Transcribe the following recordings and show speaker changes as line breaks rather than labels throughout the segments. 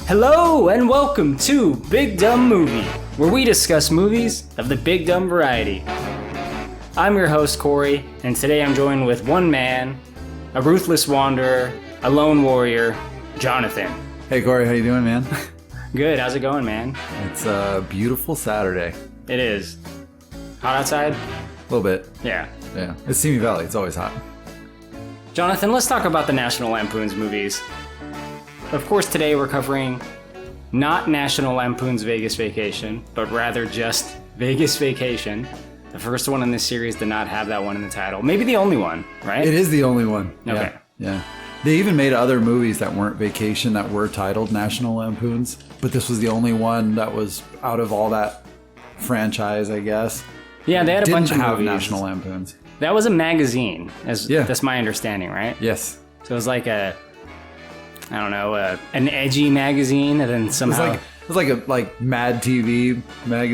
Hello and welcome to Big Dumb Movie, where we discuss movies of the big dumb variety. I'm your host, Korey, and today I'm joined with one man, a ruthless wanderer, a lone warrior, Jonathan.
Hey Korey, how you doing, man?
Good, how's it going, man?
It's a beautiful Saturday.
It is. Hot outside?
A little bit.
Yeah.
Yeah. It's Simi Valley, it's always hot.
Jonathan, let's talk about the National Lampoon's movies. Of course, today we're covering not National Lampoon's Vegas Vacation, but rather just Vegas Vacation. The first one in this series did not have that one in the title. Maybe the only one, right?
It is the only one.
Okay.
Yeah. They even made other movies that weren't Vacation that were titled National Lampoon's, but this was the only one that was out of all that franchise, I guess.
Yeah, they had a bunch of
have
movies.
National Lampoon's.
That was a magazine, that's my understanding, right?
Yes.
So it was like an edgy magazine, and then somehow
It was like Mad TV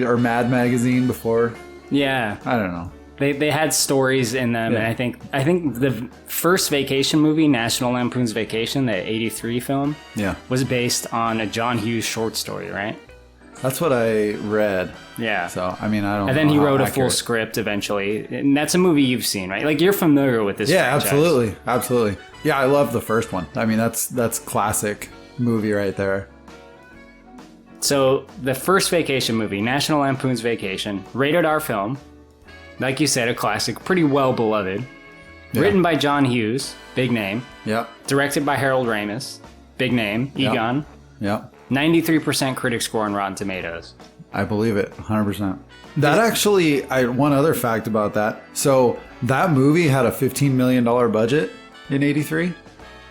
or Mad Magazine before.
Yeah,
I don't know.
They had stories in them, and I think the first Vacation movie, National Lampoon's Vacation, the '83 film, was based on a John Hughes short story, right?
That's what I read.
Yeah.
So, I mean, I don't know.
And then he wrote a full
accurate.
script eventually. And that's a movie you've seen, right? Like, you're familiar with this franchise.
Absolutely. Absolutely. Yeah, I love the first one. I mean, that's classic movie right there.
So, the first Vacation movie, National Lampoon's Vacation, rated R film. Like you said, a classic, pretty well beloved. Yeah. Written by John Hughes, big name.
Yep.
Directed by Harold Ramis, big name. Egon.
Yep.
93% critic score on Rotten Tomatoes.
I believe it, 100%. That actually, one other fact about that. So that movie had a $15 million budget in '83.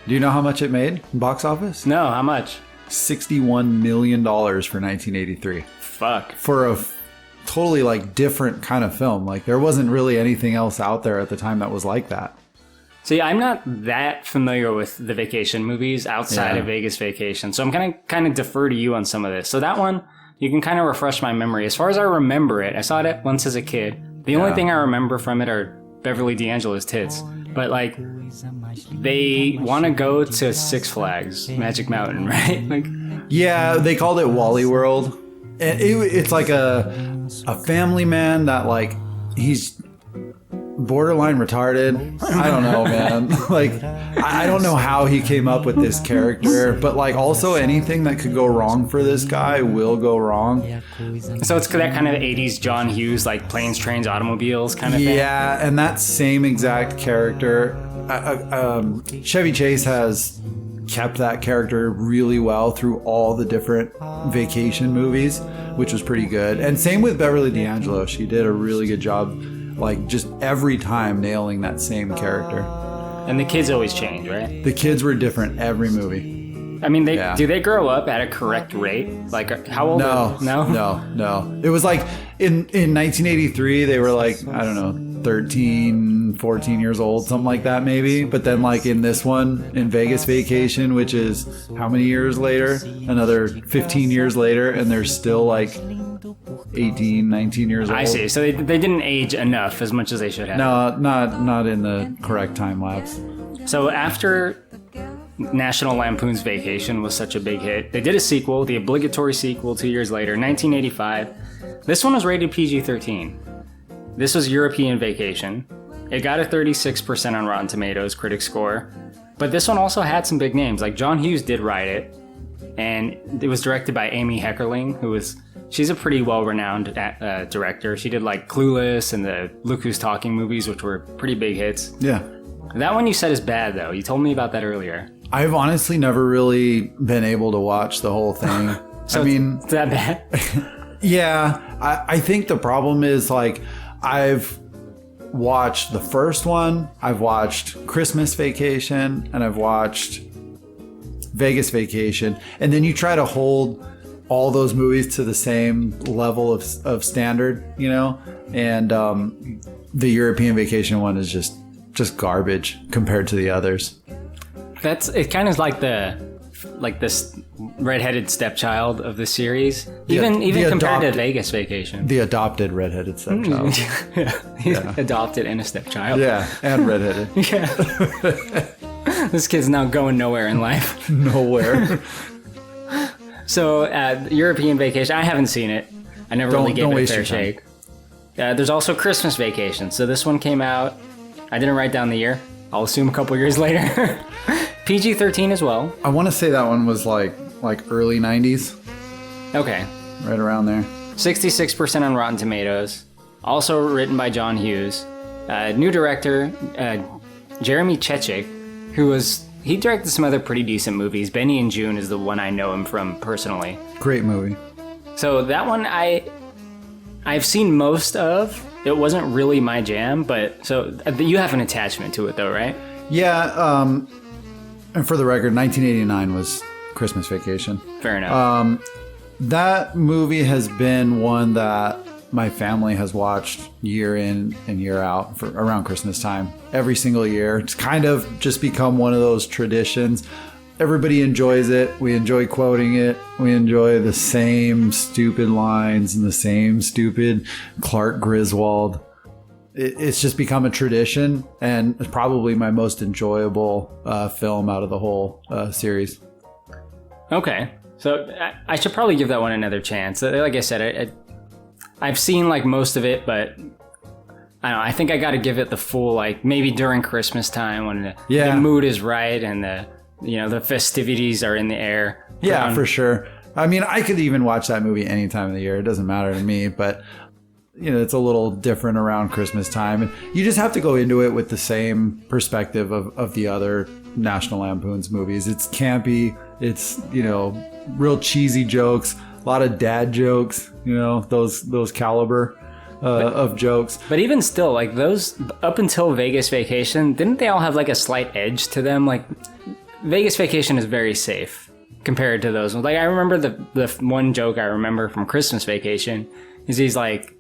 Do you know how much it made in box office?
No, how much?
$61 million for 1983.
Fuck.
For a totally different kind of film. Like there wasn't really anything else out there at the time that was like that.
See, I'm not that familiar with the Vacation movies outside of Vegas Vacation, so I'm kind of defer to you on some of this. So that one, you can kind of refresh my memory. As far as I remember it, I saw it once as a kid. The only thing I remember from it are Beverly D'Angelo's tits. But they want to go to Six Flags, Magic Mountain, right?
Yeah, they called it Wally World. And it's like a family man that he's borderline retarded. I don't know, man. I don't know how he came up with this character, but also anything that could go wrong for this guy will go wrong.
So it's that kind of 80s John Hughes, planes, trains, automobiles kind of thing.
Yeah, and that same exact character, Chevy Chase has kept that character really well through all the different Vacation movies, which was pretty good. And same with Beverly D'Angelo. She did a really good job just every time nailing that same character.
And the kids always change, right?
The kids were different every movie.
I mean, do they grow up at a correct rate? How old?
No. It was in 1983, they were I don't know, 13, 14 years old, something like that maybe. But then in this one, in Vegas Vacation, which is how many years later? Another 15 years later, and they're still 18, 19 years old.
I see. So they didn't age enough as much as they should have.
No, not in the correct time lapse.
So after National Lampoon's Vacation was such a big hit, they did a sequel, the obligatory sequel 2 years later, 1985. This one was rated PG-13. This was European Vacation. It got a 36% on Rotten Tomatoes critic score. But this one also had some big names. John Hughes did write it. And it was directed by Amy Heckerling, she's a pretty well-renowned director. She did Clueless and the Look Who's Talking movies, which were pretty big hits.
Yeah.
That one you said is bad, though. You told me about that earlier.
I've honestly never really been able to watch the whole thing.
So it's that bad?
Yeah. I think the problem is I've watched the first one, I've watched Christmas Vacation, and I've watched Vegas Vacation. And then you try to hold all those movies to the same level of standard, and the European Vacation one is just garbage compared to the others.
It kind of like this redheaded stepchild of the series, even compared to Vegas Vacation.
The adopted redheaded stepchild.
He's adopted and a stepchild.
Yeah, and redheaded.
Yeah. This kid's now going nowhere in life.
Nowhere.
So, European Vacation, I haven't seen it. I never really gave it a fair shake. There's also Christmas Vacation. So this one came out, I didn't write down the year. I'll assume a couple years later. PG-13 as well.
I want to say that one was like early 90s.
Okay.
Right around there.
66% on Rotten Tomatoes. Also written by John Hughes. New director, Jeremy Chechik, he directed some other pretty decent movies. Benny and June is the one I know him from personally.
Great movie.
So that one I've seen most of. It wasn't really my jam, but so you have an attachment to it though, right?
Yeah, and for the record, 1989 was Christmas Vacation.
Fair enough.
That movie has been one that my family has watched year in and year out for around Christmas time. Every single year. It's kind of just become one of those traditions. Everybody enjoys it. We enjoy quoting it. We enjoy the same stupid lines and the same stupid Clark Griswold. It's just become a tradition, and it's probably my most enjoyable film out of the whole series.
Okay. So I should probably give that one another chance. Like I said, I've seen like most of it, but I don't know. I think I got to give it the full, like maybe during Christmas time when the mood is right and the festivities are in the air.
Yeah, for sure. I mean, I could even watch that movie any time of the year. It doesn't matter to me, but it's a little different around Christmas time. And you just have to go into it with the same perspective of the other National Lampoon's movies. It's campy. It's, real cheesy jokes, a lot of dad jokes, those caliber of jokes.
But even still, like those up until Vegas Vacation, didn't they all have like a slight edge to them? Like Vegas Vacation is very safe compared to those ones. Like I remember the one joke I remember from Christmas Vacation is he's like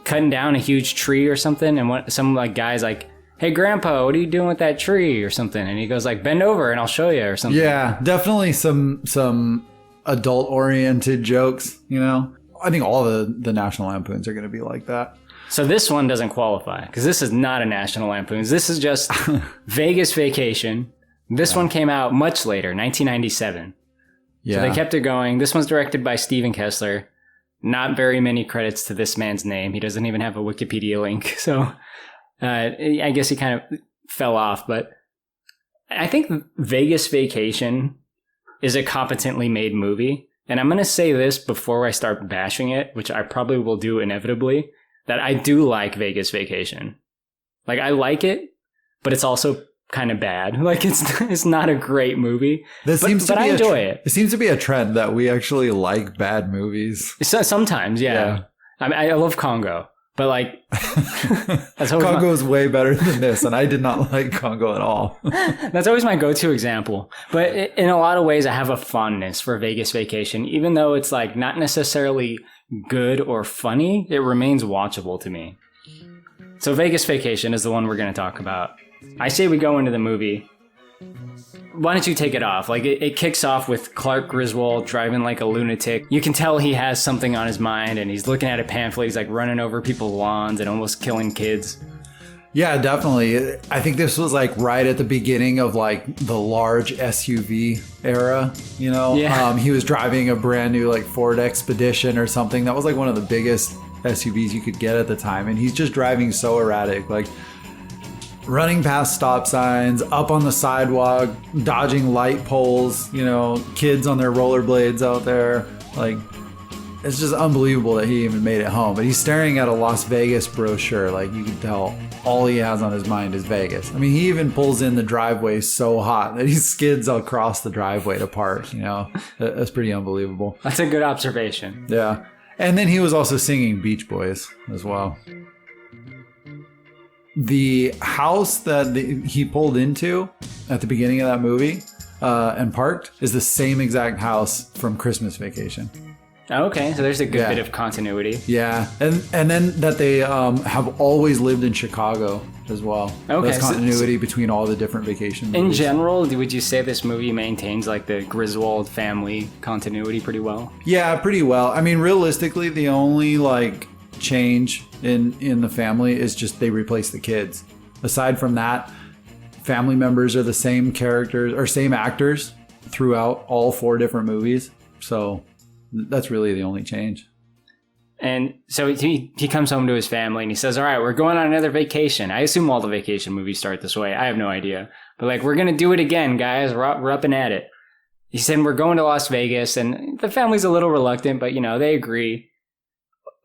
cutting down a huge tree or something, and some like guy's like, "Hey Grandpa, what are you doing with that tree?" or something, and he goes like, "Bend over and I'll show you," or something.
Yeah, definitely some adult oriented jokes. I think all the National Lampoons are going to be like that.
So this one doesn't qualify because this is not a National Lampoon's. This is just Vegas Vacation. This one came out much later, 1997. Yeah. So they kept it going. This one's directed by Steven Kessler. Not very many credits to this man's name. He doesn't even have a Wikipedia link. So I guess he kind of fell off. But I think Vegas Vacation is a competently made movie. And I'm going to say this before I start bashing it, which I probably will do inevitably, that I do like Vegas Vacation. Like, I like it, but it's also kind of bad. Like, it's not a great movie, but I enjoy it.
It seems to be a trend that we actually like bad movies.
Sometimes, yeah. I mean, I love Congo, but like...
Congo is way better than this, and I did not like Congo at all.
That's always my go-to example. But in a lot of ways, I have a fondness for Vegas Vacation. Even though it's like not necessarily good or funny, it remains watchable to me. So Vegas Vacation is the one we're going to talk about. I say we go into the movie. Why don't you take it off? Like, it kicks off with Clark Griswold driving like a lunatic. You can tell he has something on his mind, and he's looking at a pamphlet. He's like running over people's lawns and almost killing kids.
Yeah, definitely. I think this was like right at the beginning of like the large SUV era, Yeah. He was driving a brand new like Ford Expedition or something. That was like one of the biggest SUVs you could get at the time. And he's just driving so erratic, like running past stop signs, up on the sidewalk, dodging light poles, kids on their rollerblades out there. Like, it's just unbelievable that he even made it home. But he's staring at a Las Vegas brochure. Like, you can tell all he has on his mind is Vegas. I mean, he even pulls in the driveway so hot that he skids across the driveway to park, That's pretty unbelievable.
That's a good observation.
Yeah. And then he was also singing Beach Boys as well. The house that he pulled into at the beginning of that movie and parked is the same exact house from Christmas Vacation.
Okay, so there's a good bit of continuity.
Yeah, and then that they have always lived in Chicago as well. Okay, there's continuity between all the different vacation movies.
In general, would you say this movie maintains like the Griswold family continuity pretty well? Yeah,
pretty well. I mean, realistically, the only like change in the family is just they replace the kids. Aside from that, family members are the same characters or same actors throughout all 4 different movies. So that's really the only change.
And so he comes home to his family and he says, all right, we're going on another vacation. I assume all the vacation movies start this way. I have no idea. But like, we're going to do it again, guys. We're up and at it. He said, we're going to Las Vegas. And the family's a little reluctant, but, they agree.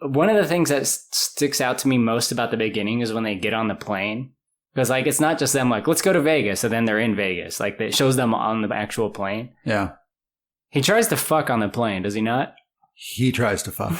One of the things that sticks out to me most about the beginning is when they get on the plane. Because, like, it's not just them, like, let's go to Vegas. So then they're in Vegas. Like, it shows them on the actual plane.
Yeah.
He tries to fuck on the plane, does he not?
He tries to fuck.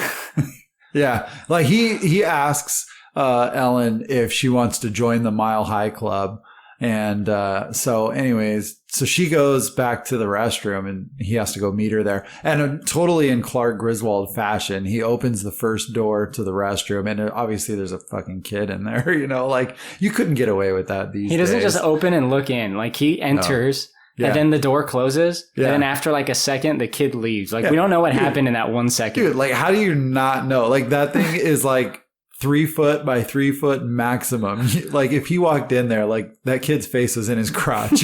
Yeah. Like, he asks Ellen if she wants to join the Mile High Club. And so anyways, so she goes back to the restroom and he has to go meet her there. And totally in Clark Griswold fashion, he opens the first door to the restroom and obviously there's a fucking kid in there, like you couldn't get away with that these days.
He doesn't just open and look in. Like he enters and then the door closes. Yeah. And then after like a second, the kid leaves. Like we don't know what happened in that 1 second.
Dude, like how do you not know? Like that thing is like 3 foot by 3 foot maximum. Like if he walked in there, like that kid's face was in his crotch,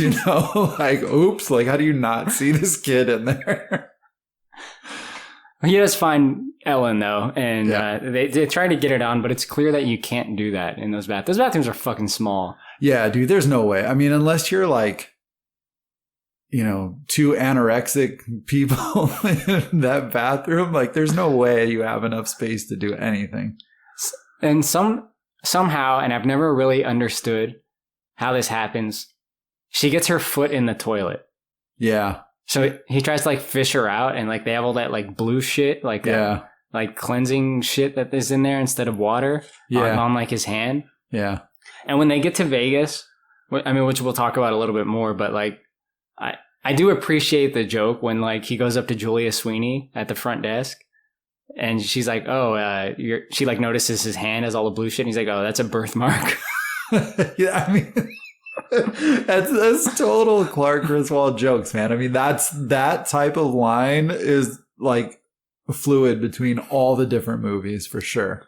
like, oops, like how do you not see this kid in there?
He does find Ellen though. And they try to get it on, but it's clear that you can't do that in those bathrooms. Those bathrooms are fucking small. Yeah,
dude, there's no way. I mean, unless you're like, 2 anorexic people in that bathroom, like there's no way you have enough space to do anything.
And somehow, and I've never really understood how this happens, she gets her foot in the toilet.
Yeah.
So he tries to like fish her out and like they have all that like blue shit, like that, like cleansing shit that is in there instead of water on like his hand.
Yeah.
And when they get to Vegas, I mean, which we'll talk about a little bit more, but like I do appreciate the joke when like he goes up to Julia Sweeney at the front desk. And she's like, she like notices his hand has all the blue shit. And he's like, oh, that's a birthmark.
Yeah, I mean, that's total Clark Griswold jokes, man. I mean, that type of line is like fluid between all the different movies for sure.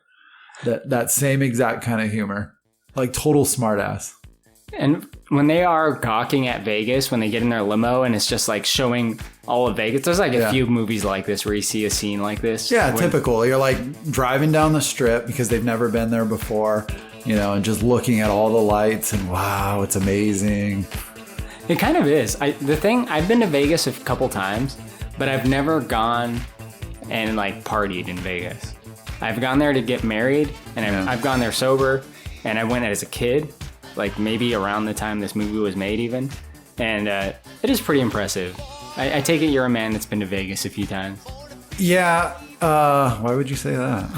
That same exact kind of humor, like total smartass.
And when they are gawking at Vegas, when they get in their limo and it's just like showing all of Vegas, there's like a few movies like this where you see a scene like this.
Yeah, typical. You're like driving down the strip because they've never been there before, and just looking at all the lights and wow, it's amazing.
It kind of is. I've been to Vegas a couple times, but I've never gone and like partied in Vegas. I've gone there to get married and I've gone there sober and I went as a kid. Like maybe around the time this movie was made even. And it is pretty impressive. I take it you're a man that's been to Vegas a few times.
Yeah. Why would you say that?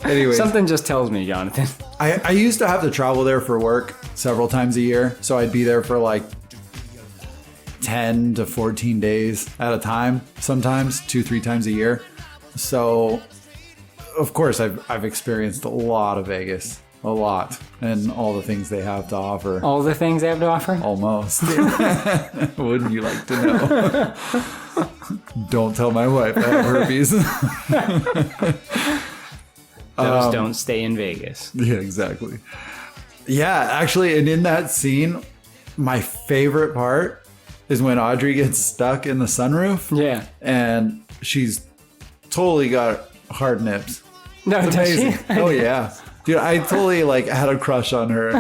Anyway.
Something just tells me, Jonathan.
I used to have to travel there for work several times a year. So I'd be there for like 10 to 14 days at a time. Sometimes 2-3 times a year. So of course I've experienced a lot of Vegas. A lot. And all the things they have to offer.
All the things they have to offer?
Almost. Wouldn't you like to know? Don't tell my wife I have herpes.
Those don't stay in Vegas.
Yeah, exactly. Yeah, actually, and in that scene, my favorite part is when Audrey gets stuck in the sunroof.
Yeah.
And she's totally got hard nips.
No,
it's amazing. Oh, yeah. Dude, I totally had a crush on her.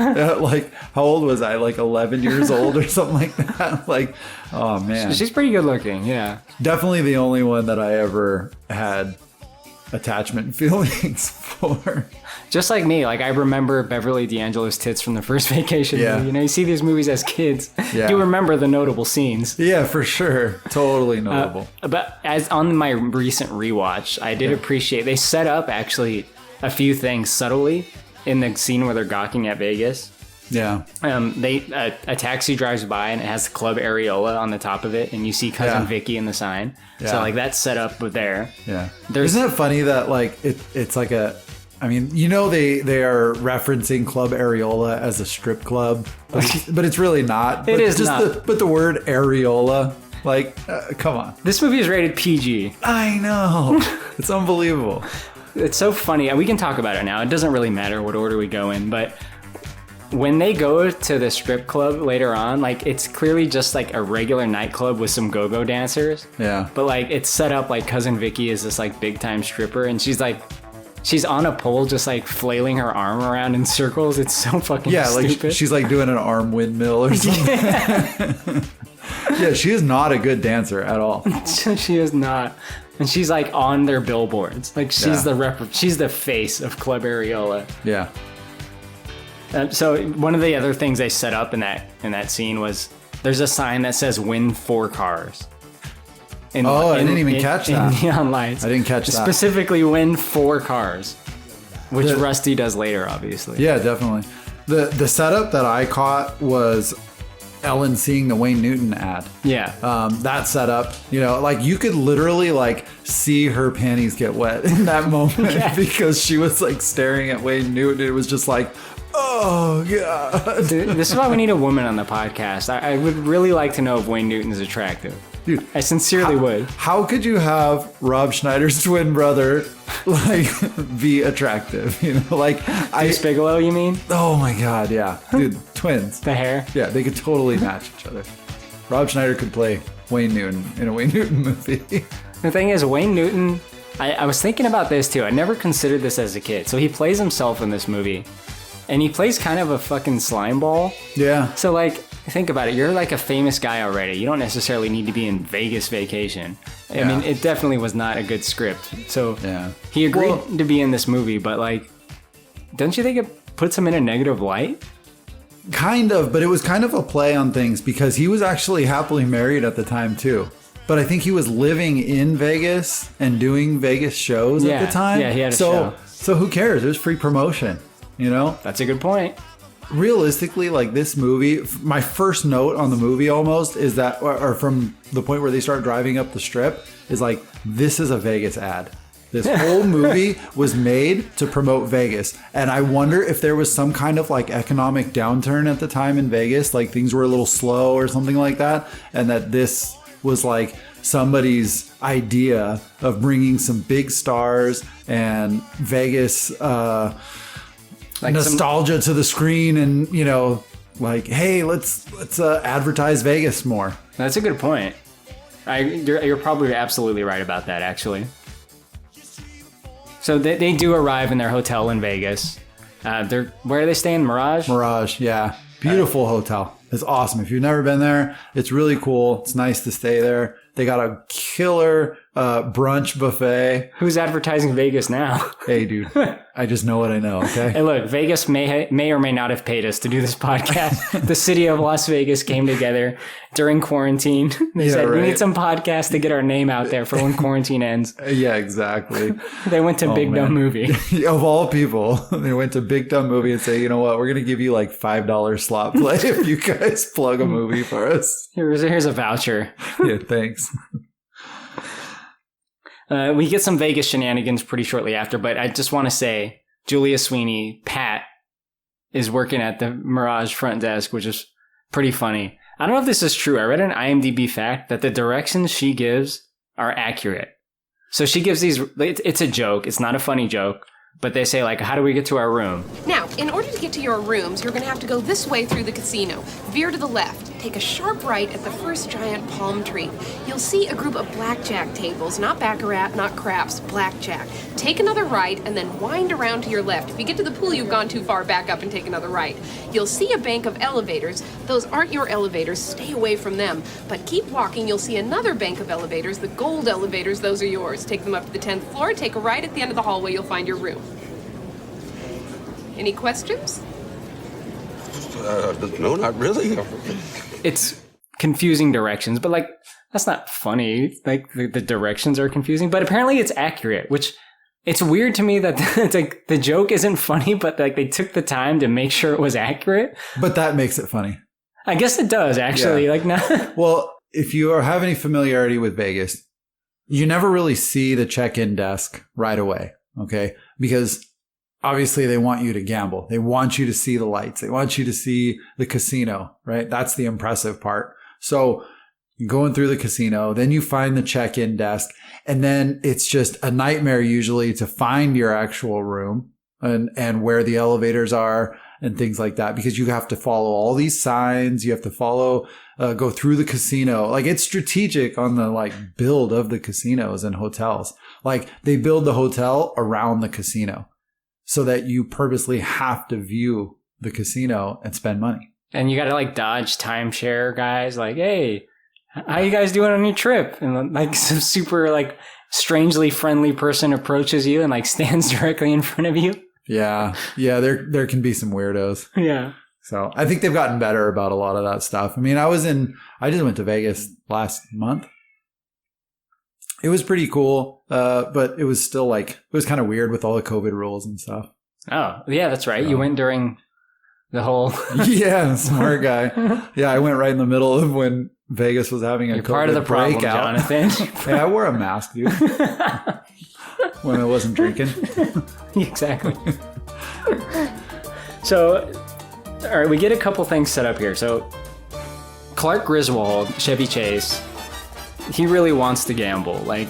How old was I? 11 years old or something like that. Oh man.
She's pretty good looking, yeah.
Definitely the only one that I ever had attachment feelings for.
Just like me, I remember Beverly D'Angelo's tits from the first Vacation movie. You see these movies as kids. Yeah. You remember the notable scenes.
Yeah, for sure. Totally notable.
But as on my recent rewatch, I did appreciate they set up actually a few things subtly in the scene where they're gawking at Vegas.
Yeah.
A taxi drives by and it has Club Areola on the top of it, and you see Cousin Vicky in the sign. Yeah. So that's set up there.
Yeah. Isn't it funny that it's like a, I mean, they are referencing Club Areola as a strip club, but it's really not.
It is just not.
But the word areola, come on.
This movie is rated PG.
I know. It's unbelievable.
It's so funny. We can talk about it now. It doesn't really matter what order we go in, but when they go to the strip club later on, like it's clearly just like a regular nightclub with some go-go dancers.
Yeah.
But like it's set up like Cousin Vicky is this like big time stripper, and she's on a pole just like flailing her arm around in circles. It's so fucking stupid.
Like she's like doing an arm windmill or something. Yeah, she is not a good dancer at all.
She is not. And she's like on their billboards. Like she's she's the face of Club Areola.
Yeah.
So one of the other things they set up in that scene was there's a sign that says "Win 4 cars." I
didn't even catch that.
In neon lights.
I didn't catch that.
Specifically, win 4 cars, which Rusty does later, obviously.
Yeah, definitely. The setup that I caught was Ellen seeing the Wayne Newton ad.
Yeah.
That setup, like you could literally like see her panties get wet in that moment because she was like staring at Wayne Newton. It was just like, oh god.
Dude, this is why we need a woman on the podcast. I would really like to know if Wayne Newton is attractive.
Dude,
I sincerely would.
How could you have Rob Schneider's twin brother like be attractive? Like
Deuce Bigelow, you mean?
Oh my god, yeah, dude, twins.
The hair.
Yeah, they could totally match each other. Rob Schneider could play Wayne Newton in a Wayne Newton movie.
The thing is, Wayne Newton. I was thinking about this too. I never considered this as a kid. So he plays himself in this movie, and he plays kind of a fucking slime ball.
Yeah.
So like. Think about it. You're like a famous guy already. You don't necessarily need to be in Vegas Vacation. I mean, it definitely was not a good script. So he agreed to be in this movie, but like, don't you think it puts him in a negative light?
Kind of, but it was kind of a play on things because he was actually happily married at the time too. But I think he was living in Vegas and doing Vegas shows at the time.
Yeah, he had a show.
So who cares? It was free promotion,
That's a good point.
Realistically, like this movie, my first note on the movie almost is that, or from the point where they start driving up the strip, is like, this is a Vegas ad. This whole movie was made to promote Vegas. And I wonder if there was some kind of like economic downturn at the time in Vegas, like things were a little slow or something like that. And that this was like somebody's idea of bringing some big stars and Vegas, like nostalgia to the screen, and like, hey, let's advertise Vegas more.
That's a good point. You're probably absolutely right about that, actually. So they do arrive in their hotel in Vegas. Where are they staying?
Mirage, yeah, beautiful hotel. It's awesome. If you've never been there, it's really cool. It's nice to stay there. They got a killer brunch buffet.
Who's advertising Vegas now?
Hey, dude. I just know what I know, okay?
Hey, look, Vegas may or may not have paid us to do this podcast. The city of Las Vegas came together during quarantine. They said, we need some podcasts to get our name out there for when quarantine ends.
Yeah, exactly.
They went to Big Dumb Movie.
Of all people, they went to Big Dumb Movie and say, you know what, we're going to give you like $5 slot play if you guys plug a movie for us.
Here's a voucher.
Yeah, thanks.
We get some Vegas shenanigans pretty shortly after, but I just want to say Julia Sweeney, Pat, is working at the Mirage front desk, which is pretty funny. I don't know if this is true. I read an IMDb fact that the directions she gives are accurate. So she gives these, it's a joke. It's not a funny joke, but they say like, how do we get to our room?
Now, in order to get to your rooms, you're going to have to go this way through the casino. Veer to the left. Take a sharp right at the first giant palm tree. You'll see a group of blackjack tables, not baccarat, not craps, blackjack. Take another right and then wind around to your left. If you get to the pool, you've gone too far, back up and take another right. You'll see a bank of elevators. Those aren't your elevators. Stay away from them. But keep walking. You'll see another bank of elevators. The gold elevators, those are yours. Take them up to the 10th floor. Take a right at the end of the hallway. You'll find your room. Any questions?
No, not really.
It's confusing directions, but like, that's not funny. Like the directions are confusing, but apparently it's accurate, which it's weird to me that it's like the joke isn't funny, but like they took the time to make sure it was accurate.
But that makes it funny.
I guess it does actually.
Yeah.
Like now.
Well, if you have any familiarity with Vegas, you never really see the check-in desk right away. Okay. Because obviously they want you to gamble. They want you to see the lights. They want you to see the casino, right? That's the impressive part. So you're going through the casino, then you find the check-in desk, and then it's just a nightmare usually to find your actual room and where the elevators are. and things like that, because you have to follow all these signs. You have to go through the casino. Like, it's strategic on the like build of the casinos and hotels. Like, they build the hotel around the casino so that you purposely have to view the casino and spend money.
And you got to like dodge timeshare guys. Like, hey, how you guys doing on your trip? And like some super like strangely friendly person approaches you and like stands directly in front of you.
Yeah. There can be some weirdos.
Yeah.
So I think they've gotten better about a lot of that stuff. I mean, I just went to Vegas last month. It was pretty cool. But it was still like, it was kind of weird with all the COVID rules and stuff.
Oh, yeah, that's right.
So.
You went during the whole.
Yeah. Smart guy. Yeah. I went right in the middle of when Vegas was having a
You're
COVID
part of the problem,
breakout.
Jonathan.
Yeah, I wore a mask, dude, when I wasn't drinking.
Exactly. So, all right, we get a couple things set up here. So, Clark Griswold, Chevy Chase, he really wants to gamble. Like,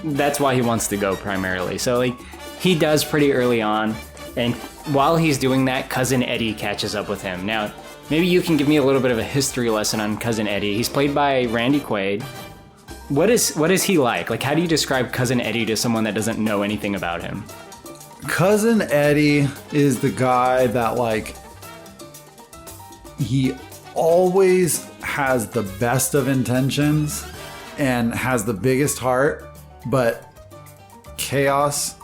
that's why he wants to go primarily. So, like, he does pretty early on. And while he's doing that, Cousin Eddie catches up with him. Now, maybe you can give me a little bit of a history lesson on Cousin Eddie. He's played by Randy Quaid. What is he like? Like, how do you describe Cousin Eddie to someone that doesn't know anything about him?
Cousin Eddie is the guy that, like, he always has the best of intentions and has the biggest heart, but chaos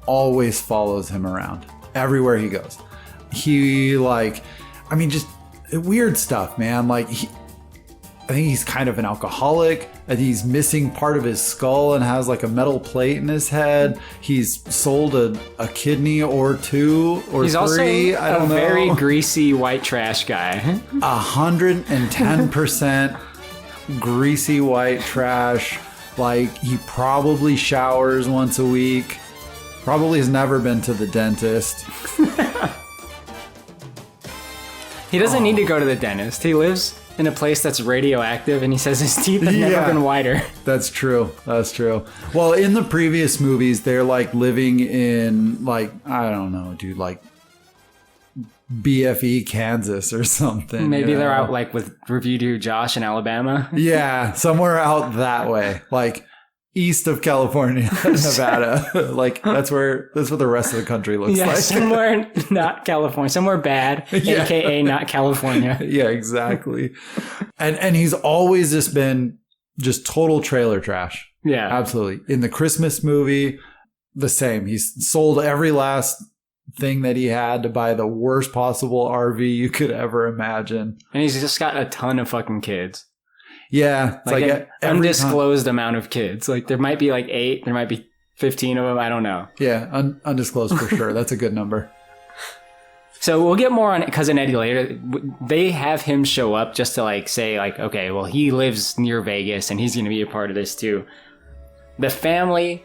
always follows him around everywhere he goes. He, like, I mean, just weird stuff, man. Like, I think he's kind of an alcoholic. And he's missing part of his skull and has like a metal plate in his head. He's sold a kidney or two or
he's
three. I don't know.
Very greasy white trash guy.
110% greasy white trash. Like, he probably showers once a week. Probably has never been to the dentist.
He doesn't need to go to the dentist. He lives in a place that's radioactive, and he says his teeth have never been whiter.
That's true. That's true. Well, in the previous movies, they're like living in, like, I don't know, dude, like BFE, Kansas or something.
Maybe they're out like with Review Dude Josh in Alabama.
Yeah, somewhere out that way, like east of California, Nevada. Like, that's what the rest of the country looks like.
Somewhere not California, somewhere bad, aka not California.
Yeah, exactly. And he's always just been just total trailer trash.
Yeah,
absolutely. In the Christmas movie, the same. He's sold every last thing that he had to buy the worst possible RV you could ever imagine.
And he's just got a ton of fucking kids.
Yeah. It's
like an undisclosed amount of kids. Like, there might be like 8, there might be 15 of them. I don't know.
Yeah, undisclosed for sure. That's a good number.
So we'll get more on Cousin Eddie later. They have him show up just to like say like, okay, well, he lives near Vegas and he's going to be a part of this too. The family,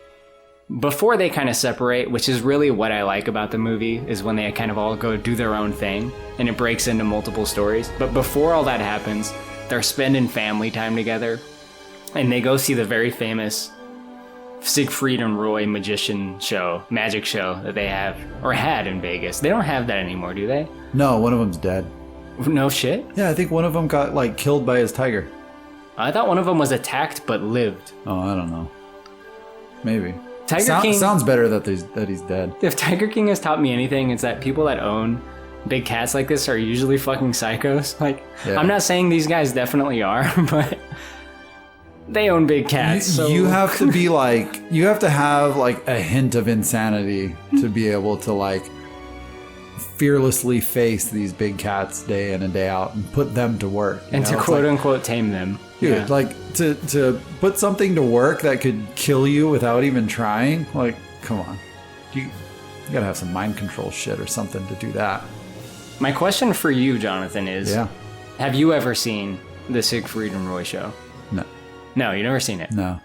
before they kind of separate, which is really what I like about the movie, is when they kind of all go do their own thing and it breaks into multiple stories. But before all that happens, they're spending family time together, and they go see the very famous Siegfried and Roy magic show that they have, or had in Vegas. They don't have that anymore, do they?
No, one of them's dead.
No shit?
Yeah, I think one of them got like killed by his tiger.
I thought one of them was attacked but lived.
Oh, I don't know. Maybe.
Tiger King
sounds better that he's dead.
If Tiger King has taught me anything, it's that people that own big cats like this are usually fucking psychos. Like, yeah. I'm not saying these guys definitely are, but they own big cats. So
you have to be like, you have to have like a hint of insanity to be able to like fearlessly face these big cats day in and day out and put them to work.
And to quote unquote tame them.
Dude,
yeah.
Like to put something to work that could kill you without even trying. Like, come on. You gotta have some mind control shit or something to do that.
My question for you, Jonathan, is have you ever seen the Siegfried and Roy show?
No.
No, you've never seen it?
No.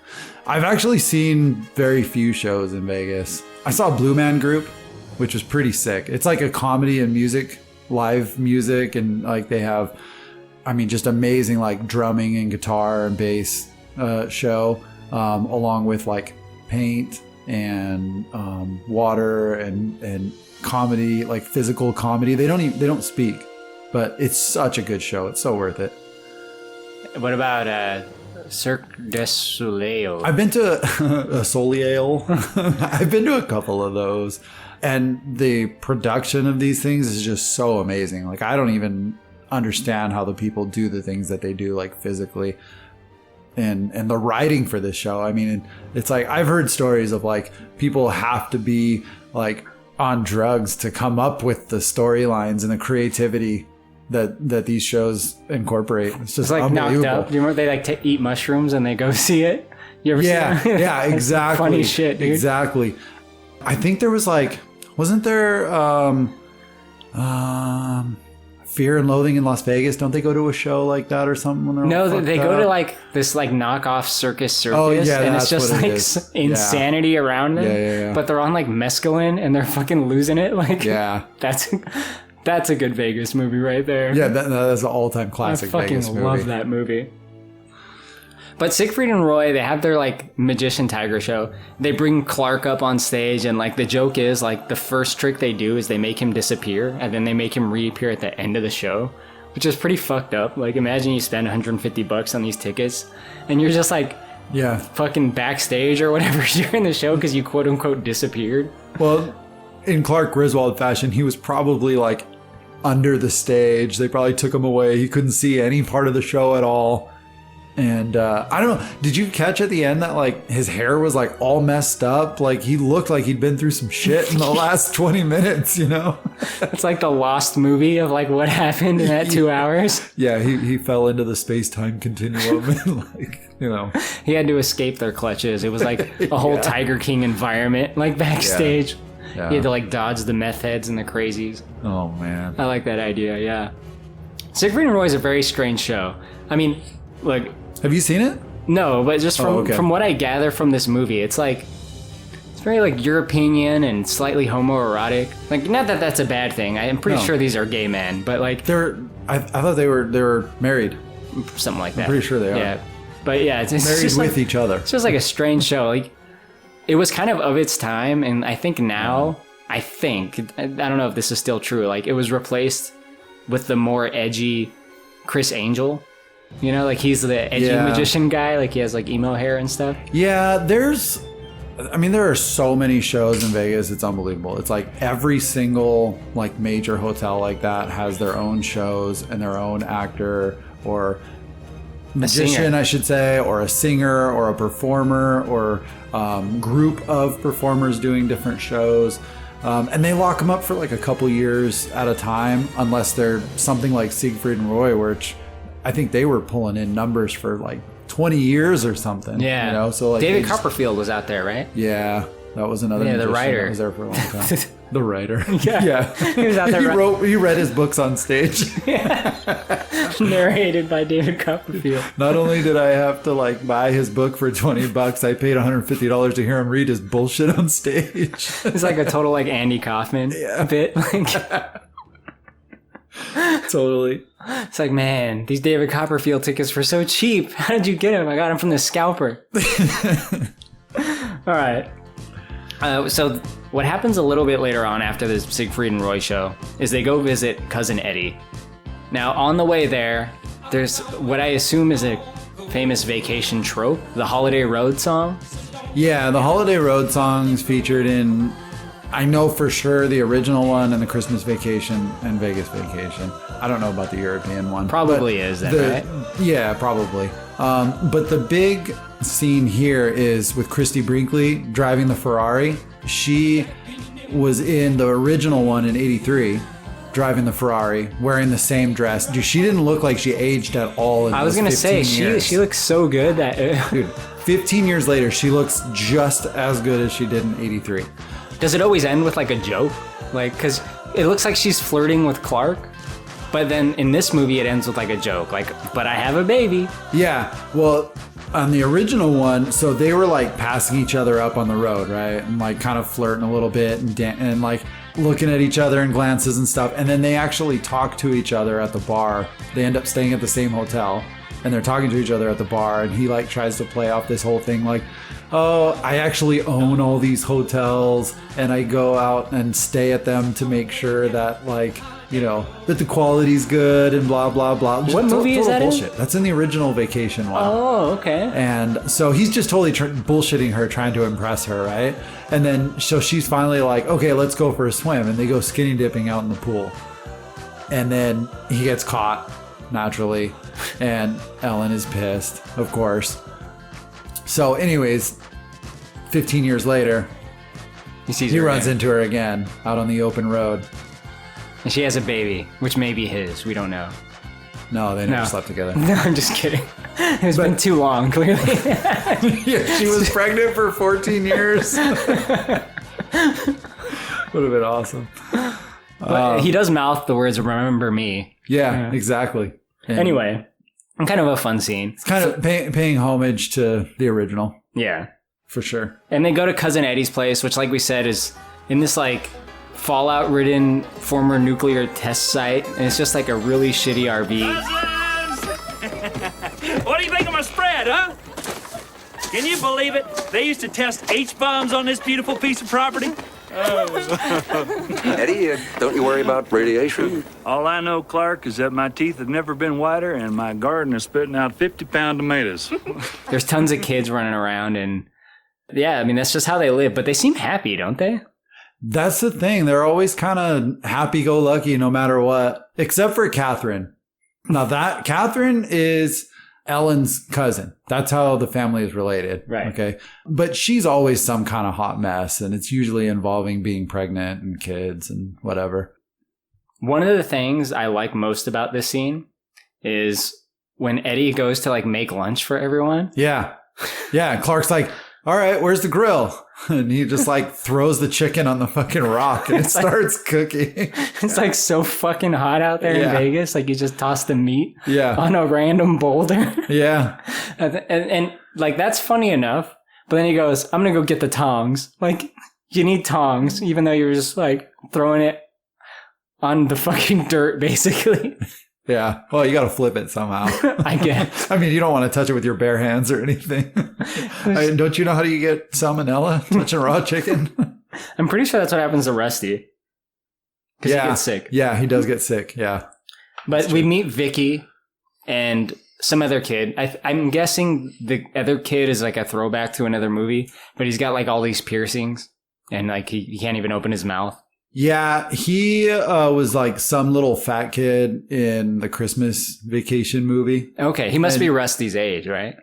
I've actually seen very few shows in Vegas. I saw Blue Man Group, which was pretty sick. It's like a comedy and music, live music, and like they have, I mean, just amazing like drumming and guitar and bass show, along with like paint and water and comedy, like physical comedy. They don't speak, but it's such a good show. It's so worth it.
What about Cirque du Soleil?
I've been to a Soleil. I've been to a couple of those, and the production of these things is just so amazing. Like, I don't even understand how the people do the things that they do, like physically. And the writing for this show, I mean, it's like, I've heard stories of like people have to be like on drugs to come up with the storylines and the creativity that these shows incorporate. It's just
like knocked
unbelievable.
up. Do you remember they like eat mushrooms and they go see it? You ever see that?
Yeah, exactly.
Funny shit, dude.
Exactly. I think there was like, wasn't there Fear and Loathing in Las Vegas? Don't they go to a show like that or something when they're all
No, they
fucked
go
up?
to like this like knockoff circus,
Oh, yeah,
and it's
that's
just
what it
like
is.
insanity around them.
Yeah.
But they're on like mescaline and they're fucking losing it. Like,
Yeah.
That's a good Vegas movie right there.
Yeah, that's an all-time
I
classic
fucking
Vegas movie.
love that movie. But Siegfried and Roy, they have their like magician tiger show. They bring Clark up on stage, and like the joke is like the first trick they do is they make him disappear, and then they make him reappear at the end of the show, which is pretty fucked up. Like, imagine you spend $150 on these tickets, and you're just like
Yeah.
fucking backstage or whatever during the show because you quote unquote disappeared.
Well, in Clark Griswold fashion, he was probably like under the stage. They probably took him away. He couldn't see any part of the show at all. And I don't know. Did you catch at the end that like his hair was like all messed up? Like, he looked like he'd been through some shit in the last 20 minutes, you know?
It's like the Lost movie of like what happened in that 2 hours.
Yeah, he fell into the space-time continuum and like, you know.
He had to escape their clutches. It was like a whole Tiger King environment, like backstage.
Yeah.
He had to like dodge the meth heads and the crazies.
Oh, man.
I like that idea, yeah. Siegfried and Roy is a very strange show. I mean, look,
Have you seen it?
no, but just from what I gather from this movie, it's like, it's very like European and slightly homoerotic. Like, not that that's a bad thing. I'm pretty
No.
sure these are gay men, but like
I thought they were married.
something like that.
pretty sure they are.
Yeah, but yeah, it's
Married
just
with
like,
each other.
It's just like a strange show. Like, it was kind of its time, and I think now, I don't know if this is still true. Like, it was replaced with the more edgy Chris Angel. You know, like he's the edgy magician guy. Like, he has like emo hair and stuff.
Yeah, there are so many shows in Vegas. It's unbelievable. It's like every single like major hotel like that has their own shows and their own actor or magician,
singer.
I should say, or a singer or a performer or group of performers doing different shows. And they lock them up for like a couple years at a time, unless they're something like Siegfried and Roy, which I think they were pulling in numbers for like 20 years or something.
Yeah.
You know, so like
David
they just-
Copperfield was out there, right?
Yeah, that was another.
Yeah, the
magician
writer.
that was there for a long time. The writer.
Yeah. He was out there
He read his books on stage.
narrated by David Copperfield.
Not only did I have to like buy his book for $20, I paid $150 to hear him read his bullshit on stage.
It's like a total like Andy Kaufman bit. Like,
Totally.
it's like, man, these David Copperfield tickets were so cheap. How did you get them? I got them from the scalper. All right. So what happens a little bit later on after this Siegfried and Roy show is they go visit Cousin Eddie. Now, on the way there, there's what I assume is a famous vacation trope, the Holiday Road song.
Yeah, the Holiday Road songs featured in, I know for sure, the original one and the Christmas Vacation and Vegas Vacation. I don't know about the European one.
Probably
but
is then, right?
Yeah, probably. But the big scene here is with Christy Brinkley driving the Ferrari. She was in the original one in '83, driving the Ferrari, wearing the same dress. Dude, she didn't look like she aged at all.
I was gonna say she looks so good that.
Dude, 15 years later, she looks just as good as she did in '83.
Does it always end with like a joke? Like, because it looks like she's flirting with Clark, but then in this movie it ends with like a joke, like, but I have a baby.
Yeah, well, on the original one, so they were like passing each other up on the road, right? And like kind of flirting a little bit and like looking at each other and glances and stuff. And then they actually talk to each other at the bar. They end up staying at the same hotel and they're talking to each other at the bar. And he like tries to play off this whole thing like, oh, I actually own all these hotels and I go out and stay at them to make sure that, like, you know, that the quality's good and blah, blah, blah.
What movie is that
bullshit.
in?
That's in the original Vacation one.
Oh, okay.
And so he's just totally bullshitting her, trying to impress her, right? And then so she's finally like, okay, let's go for a swim. And they go skinny dipping out in the pool. And then he gets caught, naturally. And Ellen is pissed, of course. So anyways, 15 years later, he runs into her again out on the open road.
And she has a baby, which may be his. We don't know.
No, they never slept together.
No, I'm just kidding. It's been too long, clearly.
Yeah, she was pregnant for 14 years. Would have been awesome.
But he does mouth the words, remember me.
Yeah, exactly. And
anyway, kind of a fun scene.
It's kind of paying homage to the original.
Yeah.
For sure.
And they go to Cousin Eddie's place, which, like we said, is in this, like, fallout-ridden former nuclear test site. And it's just, like, a really shitty RV.
What do you think of my spread, huh? Can you believe it? They used to test H-bombs on this beautiful piece of property.
Eddie, don't you worry about radiation?
All I know, Clark, is that my teeth have never been whiter and my garden is spitting out 50-pound tomatoes.
There's tons of kids running around and, yeah, I mean, that's just how they live. But they seem happy, don't they?
That's the thing. They're always kind of happy-go-lucky no matter what, except for Catherine. Now that Catherine is Ellen's cousin. That's how the family is related.
Right.
Okay. But she's always some kind of hot mess, and it's usually involving being pregnant and kids and whatever.
One of the things I like most about this scene is when Eddie goes to, like, make lunch for everyone.
Yeah. Yeah. And Clark's like, all right, where's the grill? And he just, like, throws the chicken on the fucking rock and it starts cooking.
It's, like, so fucking hot out there in Vegas. Like, you just toss the meat on a random boulder.
Yeah.
And, like, that's funny enough. But then he goes, I'm going to go get the tongs. Like, you need tongs, even though you're just, like, throwing it on the fucking dirt, basically.
Yeah. Well, you got to flip it somehow.
I guess.
I mean, you don't want to touch it with your bare hands or anything. Don't you know how do you get salmonella touching raw chicken?
I'm pretty sure that's what happens to Rusty. Because he gets sick.
Yeah, he does get sick. Yeah.
But we meet Vicky and some other kid. I'm guessing the other kid is like a throwback to another movie, but he's got like all these piercings and like he can't even open his mouth.
Yeah, he was like some little fat kid in the Christmas Vacation movie.
Okay, he must be Rusty's age, right?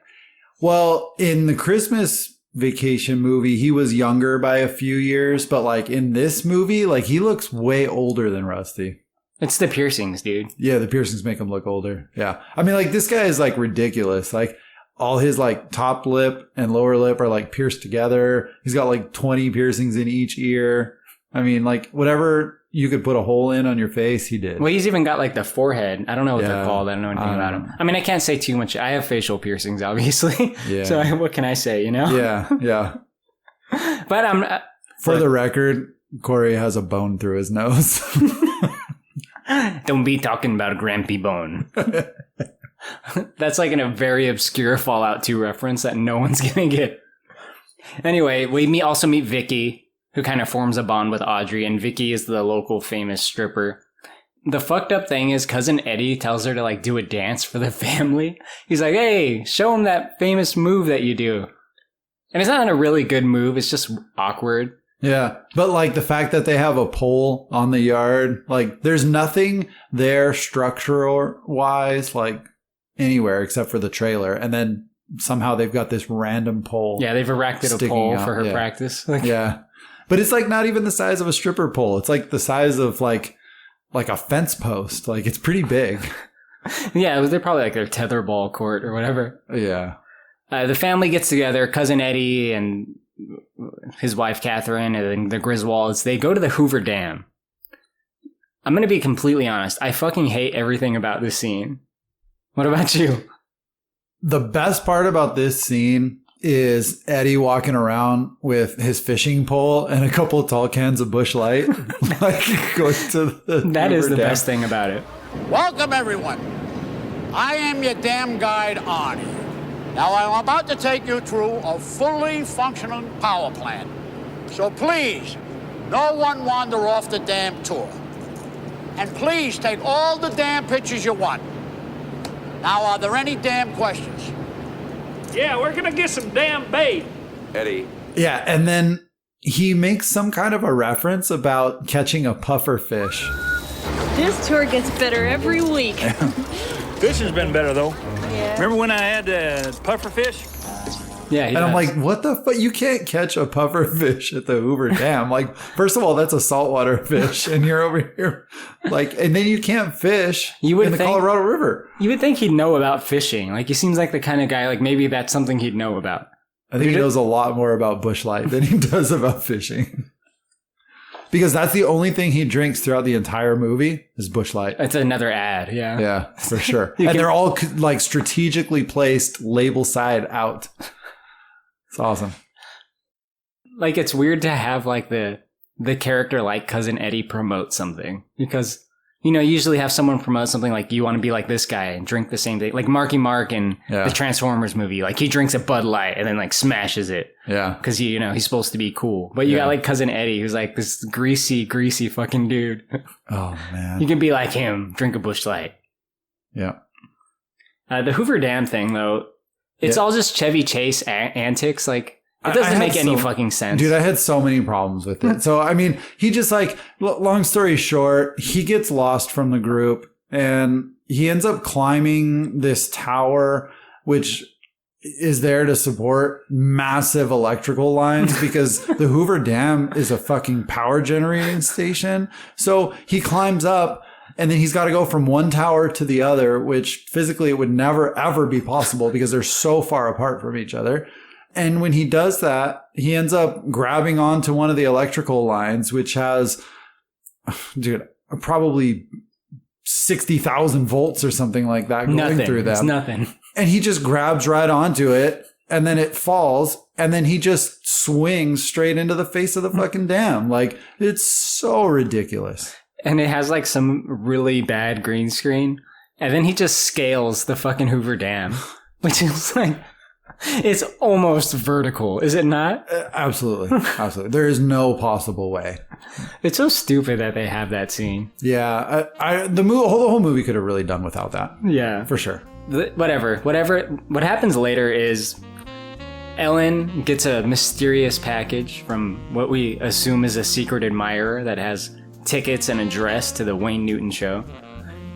Well, in the Christmas Vacation movie, he was younger by a few years, but like in this movie, like he looks way older than Rusty.
It's the piercings, dude.
Yeah, the piercings make him look older. Yeah. I mean, like this guy is like ridiculous. Like all his like top lip and lower lip are like pierced together. He's got like 20 piercings in each ear. I mean, like, whatever you could put a hole in on your face, he did.
Well, he's even got, like, the forehead. I don't know what they're called. I don't know anything about him. I mean, I can't say too much. I have facial piercings, obviously. Yeah. So what can I say, you know?
Yeah, yeah.
But I'm...
For the record, Korey has a bone through his nose.
Don't be talking about a Grampy bone. That's, like, in a very obscure Fallout 2 reference that no one's going to get. Anyway, we also meet Vicky, who kind of forms a bond with Audrey, and Vicky is the local famous stripper. The fucked up thing is Cousin Eddie tells her to like do a dance for the family. He's like, hey, show him that famous move that you do. And it's not a really good move. It's just awkward.
Yeah. But like the fact that they have a pole on the yard, like there's nothing there structural wise, like anywhere except for the trailer. And then somehow they've got this random pole.
Yeah. They've erected a pole for her practice.
Yeah. But it's like not even the size of a stripper pole. It's like the size of like a fence post. Like it's pretty big.
Yeah, they're probably like their tetherball court or whatever.
Yeah.
The family gets together, Cousin Eddie and his wife Catherine and the Griswolds. They go to the Hoover Dam. I'm going to be completely honest. I fucking hate everything about this scene. What about you?
The best part about this scene is Eddie walking around with his fishing pole and a couple of tall cans of Busch Light. Like going to the
That is the
dam.
best thing about it.
Welcome, everyone. I am your damn guide, Arnie. Now, I'm about to take you through a fully functioning power plant. So please, no one wander off the damn tour. And please take all the damn pictures you want. Now, are there any damn questions?
Yeah, we're gonna get some damn bait.
Eddie,
Yeah, and then he makes some kind of a reference about catching a puffer fish.
This tour gets better every week.
Fishing's been better, though.
Yeah.
Remember when I had puffer fish?
Yeah, he
And I'm
does.
like, what the fuck? You can't catch a puffer fish at the Hoover Dam. Like, first of all, that's a saltwater fish, and you're over here. Like, and then you can't fish
You would
in the
think-
Colorado River.
You would think he'd know about fishing. Like, he seems like the kind of guy, like, maybe that's something he'd know about.
I think he knows a lot more about bush life than he does about fishing. Because that's the only thing he drinks throughout the entire movie is Busch Light.
It's another ad, yeah.
Yeah, for sure.
You
And
can-
they're all like strategically placed label side out. It's awesome.
Like, it's weird to have, like, the character like Cousin Eddie promote something. Because, you know, you usually have someone promote something like, you want to be like this guy and drink the same thing. Like Marky Mark in
Yeah.
the Transformers movie. Like, he drinks a Bud Light and then, like, smashes it.
Yeah.
Because, you know, he's supposed to be cool. But you
Yeah.
got, like, Cousin Eddie, who's, like, this greasy fucking dude.
Oh, man.
You can be like him, drink a Busch Light.
Yeah.
The Hoover Dam thing, though, it's
Yeah.
all just Chevy Chase antics. Like, it
I
doesn't
had
make any
so-
fucking sense.
Dude, I had so many problems with it. So, I mean, he just like, long story short, he gets lost from the group and he ends up climbing this tower, which is there to support massive electrical lines because the Hoover Dam is a fucking power generating station. So he climbs up and then he's got to go from one tower to the other, which physically it would never, ever be possible because they're so far apart from each other. And when he does that, he ends up grabbing onto one of the electrical lines, which has, dude, probably 60,000 volts or something like that going
nothing.
through them.
It's nothing.
And he just grabs right onto it and then it falls and then he just swings straight into the face of the fucking dam. Like, it's so ridiculous.
And it has like some really bad green screen. And then he just scales the fucking Hoover Dam, which is like, it's almost vertical, is it not?
Absolutely. Absolutely. There is no possible way.
It's so stupid that they have that scene.
Yeah. The whole movie could have really done without that.
Yeah.
For sure.
Whatever. What happens later is Ellen gets a mysterious package from what we assume is a secret admirer that has tickets and address to the Wayne Newton show.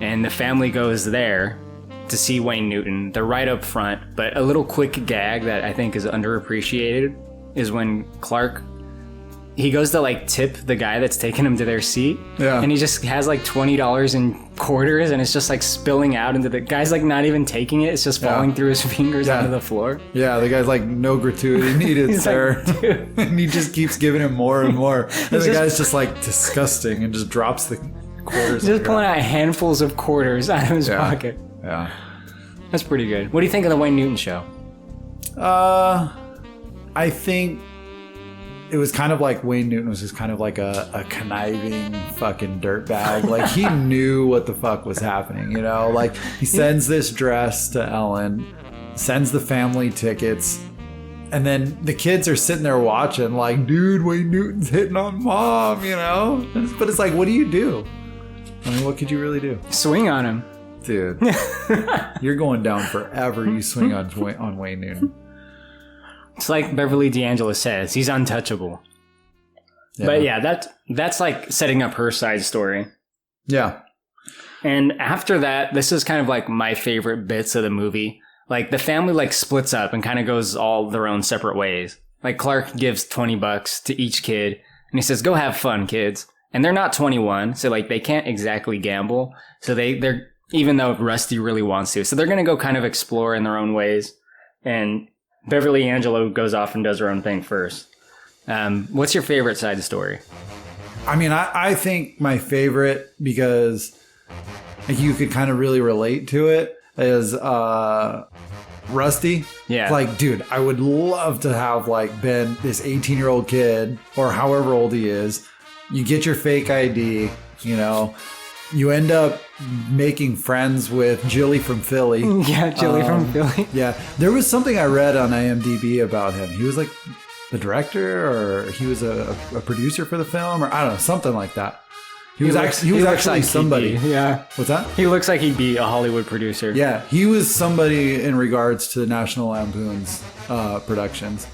And the family goes there to see Wayne Newton. They're right up front, but a little quick gag that I think is underappreciated is when Clark, he goes to like tip the guy that's taking him to their seat.
Yeah.
And he just has like $20 in quarters and it's just like spilling out into the guy's like not even taking it. It's just falling through his fingers
Yeah.
onto the floor.
Yeah, the guy's like, no gratuity needed,
He's
sir.
like, dude.
And he just keeps giving him more and more. And the
just-
guy's just like disgusting and just drops the quarters.
Just pulling out handfuls of quarters out of his
Yeah.
pocket.
Yeah.
That's pretty good. What do you think of the Wayne Newton show?
I think it was kind of like Wayne Newton was just kind of like a conniving fucking dirtbag. Like he knew what the fuck was happening, you know? Like he sends this dress to Ellen, sends the family tickets, and then the kids are sitting there watching like, dude, Wayne Newton's hitting on mom, you know? But it's like, what do you do? I mean, what could you really do?
Swing on him.
Dude, you're going down forever. You swing on Wayne Newton.
It's like Beverly D'Angelo says, he's untouchable. But yeah, that's like setting up her side story.
Yeah.
And after that, this is kind of like my favorite bits of the movie. Like the family like splits up and kind of goes all their own separate ways. Like Clark gives $20 to each kid and he says, go have fun, kids. And they're not 21, so like they can't exactly gamble. So they're even though Rusty really wants to. So they're going to go kind of explore in their own ways. And Beverly Angelo goes off and does her own thing first. What's your favorite side story?
I mean, I think my favorite, because like, you could kind of really relate to it, is Rusty.
Yeah.
Like, dude, I would love to have like been this 18-year-old kid or however old he is. You get your fake ID, you know, you end up making friends with Jilly from Philly.
Yeah, Jilly from Philly.
Yeah, there was something I read on IMDb about him. He was like the director, or he was a producer for the film, or I don't know, something like that. He was actually
like
somebody.
Yeah.
What's that?
He looks like he'd be a Hollywood producer.
Yeah, he was somebody in regards to the National Lampoon's productions.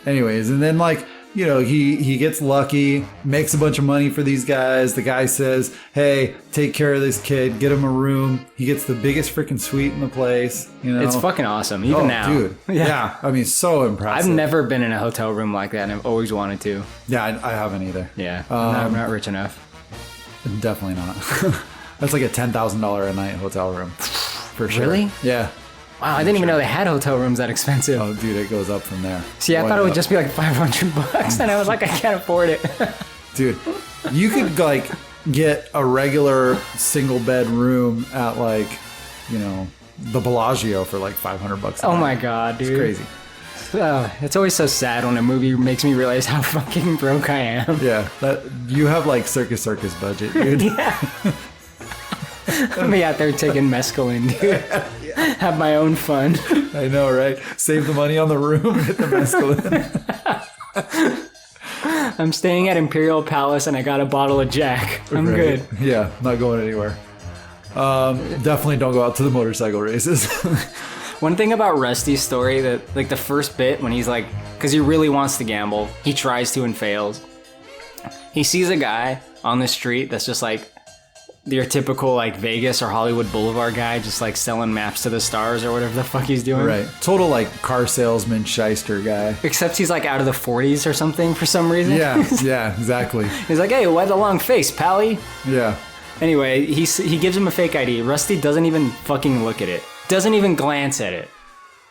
Anyways, and then like, you know, he gets lucky, makes a bunch of money for these guys. The guy says, hey, take care of this kid, get him a room. He gets the biggest freaking suite in the place. You know,
It's fucking awesome, even now.
Dude. Yeah. I mean, so impressive.
I've never been in a hotel room like that, and I've always wanted to.
Yeah, I haven't either.
Yeah, I'm not rich enough.
Definitely not. That's like a $10,000 a night hotel room. For sure.
Really?
Yeah.
Wow, I didn't even know they had hotel rooms that expensive.
Oh, dude, it goes up from there.
See, I
Way
thought it would
up.
just be like $500, and I was like, I can't afford it.
Dude, you could like get a regular single bed room at like, you know, the Bellagio for like $500.
Oh my god, dude.
It's crazy.
It's always so sad when a movie makes me realize how fucking broke I am.
Yeah, that you have like circus budget, dude.
I'll be out there taking mescaline, dude. Have my own fun.
I know, right? Save the money on the room, hit the mescaline.
I'm staying at Imperial Palace and I got a bottle of Jack. I'm good.
Yeah, not going anywhere. Definitely don't go out to the motorcycle races.
One thing about Rusty's story, that like the first bit when he's like, because he really wants to gamble, he tries to and fails. He sees a guy on the street that's just like your typical like Vegas or Hollywood Boulevard guy, just like selling maps to the stars or whatever the fuck he's doing.
Right. Total like car salesman shyster guy.
Except he's like out of the 40s or something for some reason.
Yeah, yeah, exactly.
He's like, hey, why the long face, pally?
Yeah.
Anyway, he gives him a fake ID. Rusty doesn't even fucking look at it. Doesn't even glance at it.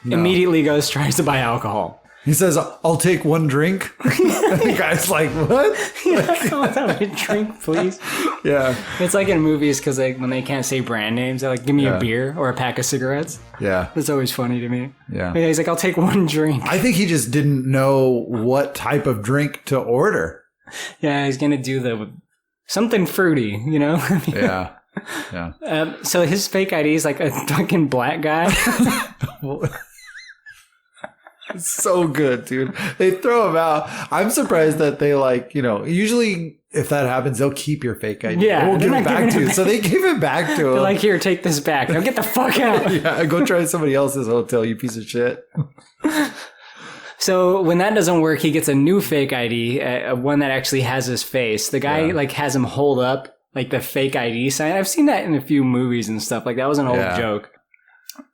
No.
Immediately tries to buy alcohol.
He says, I'll take one drink. The guy's like, what?
I'll have a drink, please.
Yeah.
It's like in movies, because when they can't say brand names, they're like, give me a beer or a pack of cigarettes.
Yeah.
That's always funny to me.
Yeah.
He's like, I'll take one drink.
I think he just didn't know what type of drink to order.
Yeah, he's going to do something fruity, you know?
Yeah. Yeah.
So his fake ID is like a fucking black guy.
It's so good, dude. They throw him out. I'm surprised that they like, you know, usually if that happens, they'll keep your fake ID.
Yeah,
They won't
they're
give it
not
back
giving
to
it
you.
back.
So they gave it back to him.
They're like, here, take this back. Now get the fuck out.
Yeah, go try somebody else's hotel, you piece of shit.
So when that doesn't work, he gets a new fake ID, one that actually has his face. The guy like has him hold up like the fake ID sign. I've seen that in a few movies and stuff. Like that was an old joke.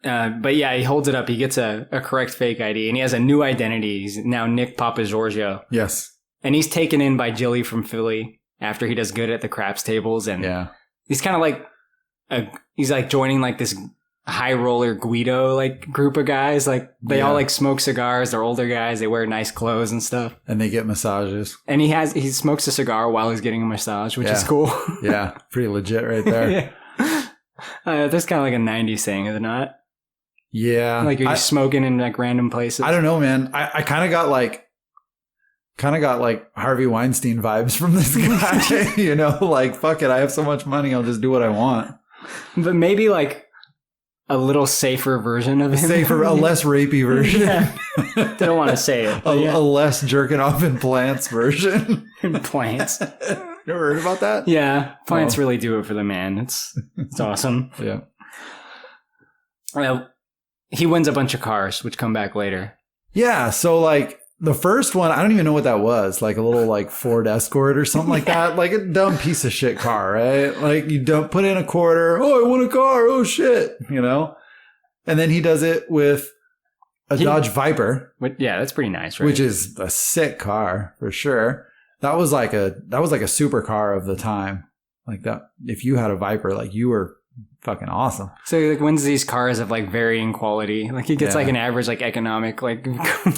But yeah, he holds it up. He gets a correct fake ID, and he has a new identity. He's now Nick Papagiorgio.
Yes.
And he's taken in by Jilly from Philly after he does good at the craps tables. And he's kind of like he's like joining like this high roller Guido like group of guys. Like they all like smoke cigars. They're older guys. They wear nice clothes and stuff.
And they get massages.
And he smokes a cigar while he's getting a massage, which is cool.
Yeah, pretty legit right there.
Yeah. That's kind of like a 90s thing, is it not?
Yeah.
Like you're smoking in like random places.
I don't know, man. I kind of got like Harvey Weinstein vibes from this guy. You know, like, fuck it. I have so much money. I'll just do what I want.
But maybe like a little safer version of him.
A less rapey version.
Yeah. They don't want to say it.
A less jerking off in plants version.
Plants.
You ever heard about that?
Yeah. Plants really do it for the man. It's awesome.
Yeah.
Well, he wins a bunch of cars, which come back later.
Yeah. So like the first one, I don't even know what that was. Like a little like Ford Escort or something like that. Like a dumb piece of shit car, right? Like you don't put in a quarter. Oh, I want a car. Oh shit. You know? And then he does it with a Dodge Viper.
Yeah, that's pretty nice, right?
Which is a sick car for sure. That was like a supercar of the time. Like that, if you had a Viper, like you were fucking awesome.
So he like wins these cars of like varying quality. Like he gets like an average like economic like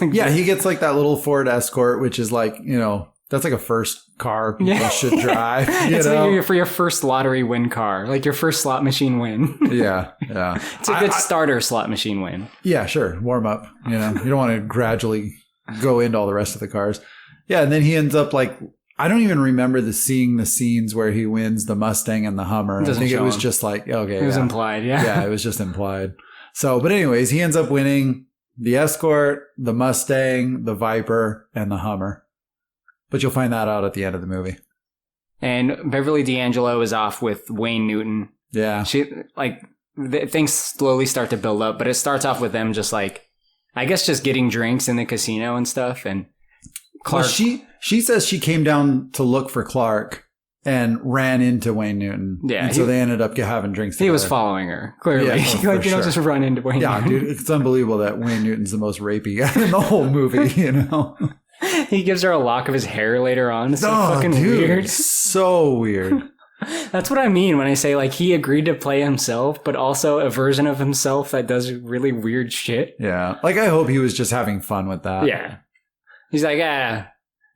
yeah, he gets like that little Ford Escort, which is like, you know, that's like a first car people should drive.
It's like for your first lottery win car, like your first slot machine win.
Yeah.
It's a good starter slot machine win.
Yeah, sure. Warm up. You know, you don't want to gradually go into all the rest of the cars. Yeah, and then he ends up like I don't even remember seeing the scenes where he wins the Mustang and the Hummer. I think it was just like, okay.
It was implied, yeah.
Yeah, it was just implied. So, but anyways, he ends up winning the Escort, the Mustang, the Viper, and the Hummer. But you'll find that out at the end of the movie.
And Beverly D'Angelo is off with Wayne Newton.
Yeah.
Things slowly start to build up, but it starts off with them just like, I guess just getting drinks in the casino and stuff. And Clark.
Well, she says she came down to look for Clark and ran into Wayne Newton.
Yeah.
And so they ended up having drinks together.
He was following her, clearly.
Yeah,
You don't just run into Wayne Newton.
Yeah, dude, it's unbelievable that Wayne Newton's the most rapey guy in the whole movie, you know?
He gives her a lock of his hair later on. It's so fucking weird.
So weird.
That's what I mean when I say, like, he agreed to play himself, but also a version of himself that does really weird shit.
Yeah. Like, I hope he was just having fun with that.
Yeah. He's like,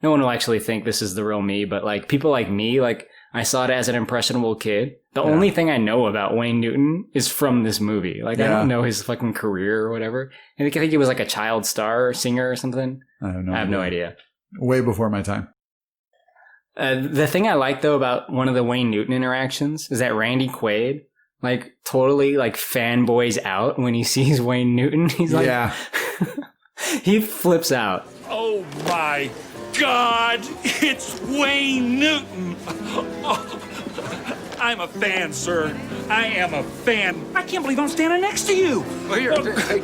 no one will actually think this is the real me, but, like, people like me, like, I saw it as an impressionable kid. The only thing I know about Wayne Newton is from this movie. Like, I don't know his fucking career or whatever. I think he was, like, a child star or singer or something.
I don't know.
I have no idea.
Way before my time.
The thing I like, though, about one of the Wayne Newton interactions is that Randy Quaid, like, totally, like, fanboys out when he sees Wayne Newton. He's like...
Yeah.
He flips out.
Oh, my God. It's Wayne Newton. Oh, I'm a fan, sir. I am a fan. I can't believe I'm standing next to you.
Well, here,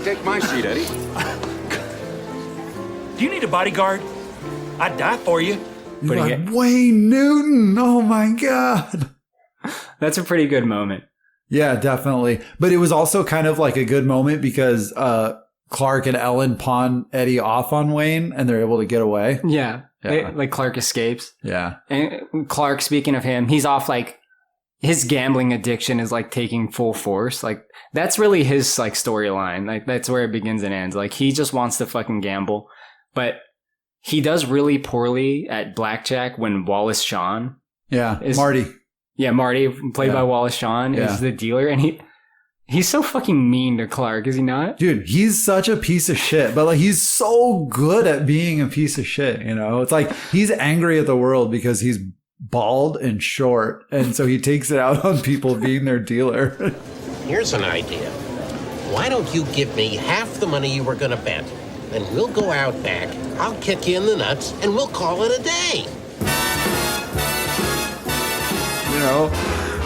take my seat, Eddie.
Do you need a bodyguard? I'd die for you.
Like, Wayne Newton. Oh, my God.
That's a pretty good moment.
Yeah, definitely. But it was also kind of like a good moment because Clark and Ellen pawn Eddie off on Wayne and they're able to get away.
Yeah. Like Clark escapes.
Yeah.
And Clark, speaking of him, he's off, like, his gambling addiction is, like, taking full force. Like, that's really his, like, storyline. Like, that's where it begins and ends. Like, he just wants to fucking gamble. But he does really poorly at blackjack when Wallace Shawn.
Yeah. Marty.
Yeah, Marty, played by Wallace Shawn, is the dealer. And he's so fucking mean to Clark, is he not?
Dude, he's such a piece of shit, but like he's so good at being a piece of shit, you know? It's like he's angry at the world because he's bald and short, and so he takes it out on people being their dealer.
Here's an idea. Why don't you give me half the money you were going to bet? Then we'll go out back, I'll kick you in the nuts, and we'll call it a day.
You know?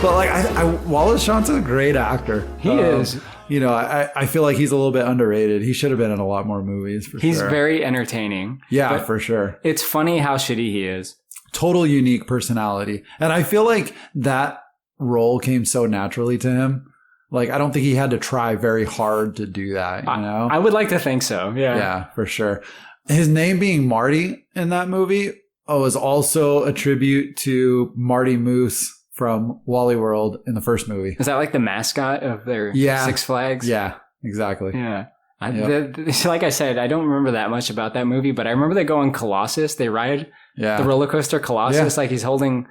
But like, Wallace Shawn's a great actor.
He is.
You know, I feel like he's a little bit underrated. He should have been in a lot more movies, for
He's
sure.
very entertaining.
Yeah, for sure.
It's funny how shitty he is.
Total unique personality. And I feel like that role came so naturally to him. Like, I don't think he had to try very hard to do that, you know?
I would like to think so, yeah.
Yeah, for sure. His name being Marty in that movie was also a tribute to Marty Moose from Wally World in the first movie.
Is that like the mascot of their Six Flags?
Yeah, exactly.
Yeah. Like I said, I don't remember that much about that movie, but I remember they go on Colossus. They ride the roller coaster Colossus like he's holding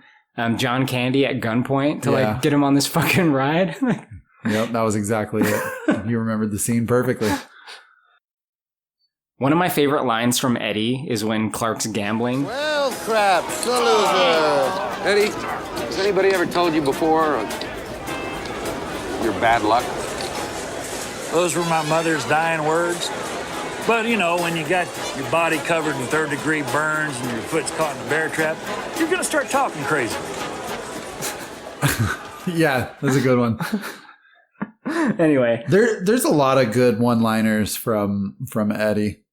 John Candy at gunpoint to like get him on this fucking ride.
Yep, that was exactly it. You remembered the scene perfectly.
One of my favorite lines from Eddie is when Clark's gambling.
Well, crap, the loser.
Eddie, has anybody ever told you before of your bad luck?
Those were my mother's dying words. But, you know, when you got your body covered in third-degree burns and your foot's caught in a bear trap, you're going to start talking crazy.
Yeah, that's a good one.
Anyway.
There's a lot of good one-liners from Eddie.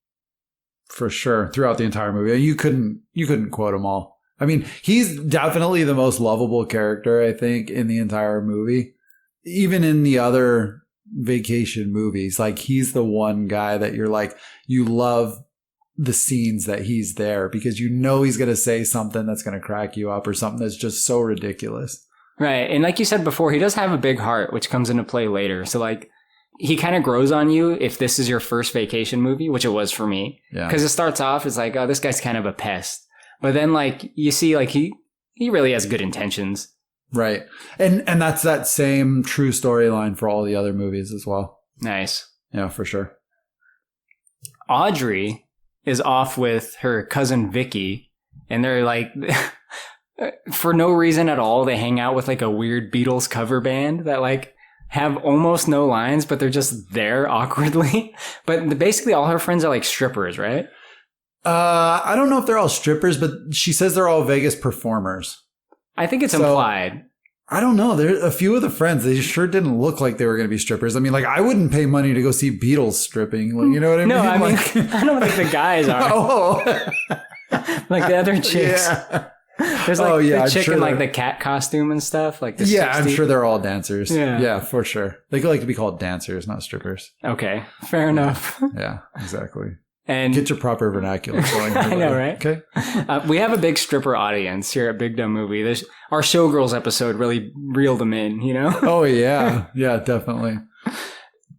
For sure. Throughout the entire movie. You couldn't quote them all. I mean, he's definitely the most lovable character, I think, in the entire movie. Even in the other vacation movies, like he's the one guy that you're like, you love the scenes that he's there because you know he's going to say something that's going to crack you up or something that's just so ridiculous.
Right. And like you said before, he does have a big heart, which comes into play later. So like he kind of grows on you if this is your first vacation movie, which it was for me. Yeah. Because it starts off, it's like, oh, this guy's kind of a pest. But then like you see like he really has good intentions.
Right. And that's that same true storyline for all the other movies as well.
Nice.
Yeah, for sure.
Audrey is off with her cousin Vicky, And they're like, for no reason at all, they hang out with like a weird Beatles cover band that like have almost no lines, but they're just there awkwardly. But basically all her friends are like strippers, right?
I don't know if they're all strippers, but she says they're all Vegas performers.
I think it's implied.
I don't know. There a few of the friends, they sure didn't look like they were going to be strippers. I mean, like, I wouldn't pay money to go see Beatles stripping. Like, you know what I mean?
No, I mean,
like,
I don't think the guys are.
oh,
Like the other chicks.
yeah.
There's like the
I'm
chick
sure
in like
they're-
the cat costume and stuff. Like the
Yeah,
60s.
I'm sure they're all dancers.
Yeah.
Yeah, for sure. They like to be called dancers, not strippers.
Okay, fair enough.
Yeah, exactly.
And
Get your proper vernacular going.
I know, right?
Okay.
We have a big stripper audience here at Big Dumb Movie. Our Showgirls episode really reeled them in, you know?
Oh, yeah. Yeah, definitely.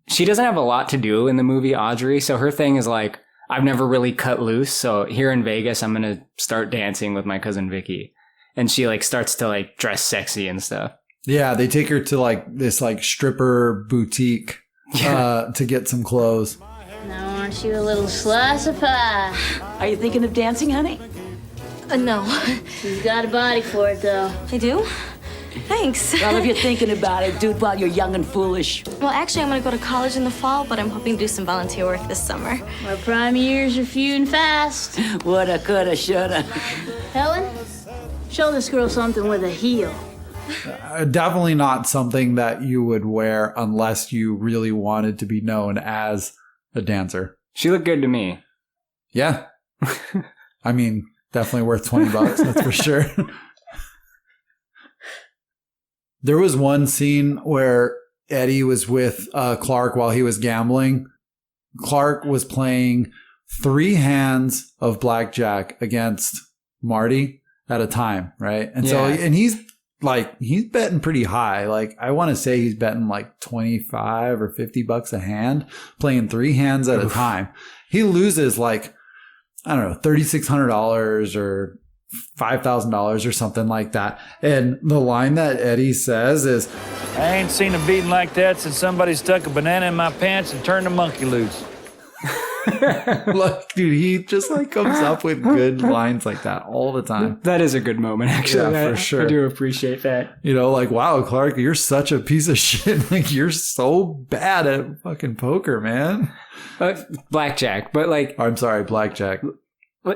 She doesn't have a lot to do in the movie, Audrey. So her thing is like, I've never really cut loose. So here in Vegas, I'm going to start dancing with my cousin Vicky. And she like starts to like dress sexy and stuff.
Yeah, they take her to like this like stripper boutique to get some clothes.
Now, aren't you a little slice of pie?
Are you thinking of dancing, honey?
No. You've got a body for it, though.
I do? Thanks.
Well, if you're thinking about it, do it while you're young and foolish.
Well, actually, I'm going to go to college in the fall, but I'm hoping to do some volunteer work this summer.
Our prime years are few and fast.
Woulda, coulda, shoulda.
Helen, show this girl something with a heel.
Definitely not something that you would wear unless you really wanted to be known as a dancer.
She looked good to me.
Yeah. I mean, definitely worth $20, that's for sure. There was one scene where Eddie was with Clark while he was gambling. Clark was playing 3 hands of blackjack against Marty at a time, right? And so, and he's betting pretty high. Like, I want to say he's betting like 25 or $50 a hand, playing 3 hands at a time. He loses like, I don't know, $3,600 or $5,000 or something like that. And the line that Eddie says is,
I ain't seen a beating like that since somebody stuck a banana in my pants and turned a monkey loose.
like, dude, he just like comes up with good lines like that all the time.
That is a good moment, actually.
Yeah, for sure.
I do appreciate that.
You know, like, wow, Clark, you're such a piece of shit. Like, you're so bad at fucking poker, man.
Blackjack, but like,
I'm sorry, blackjack.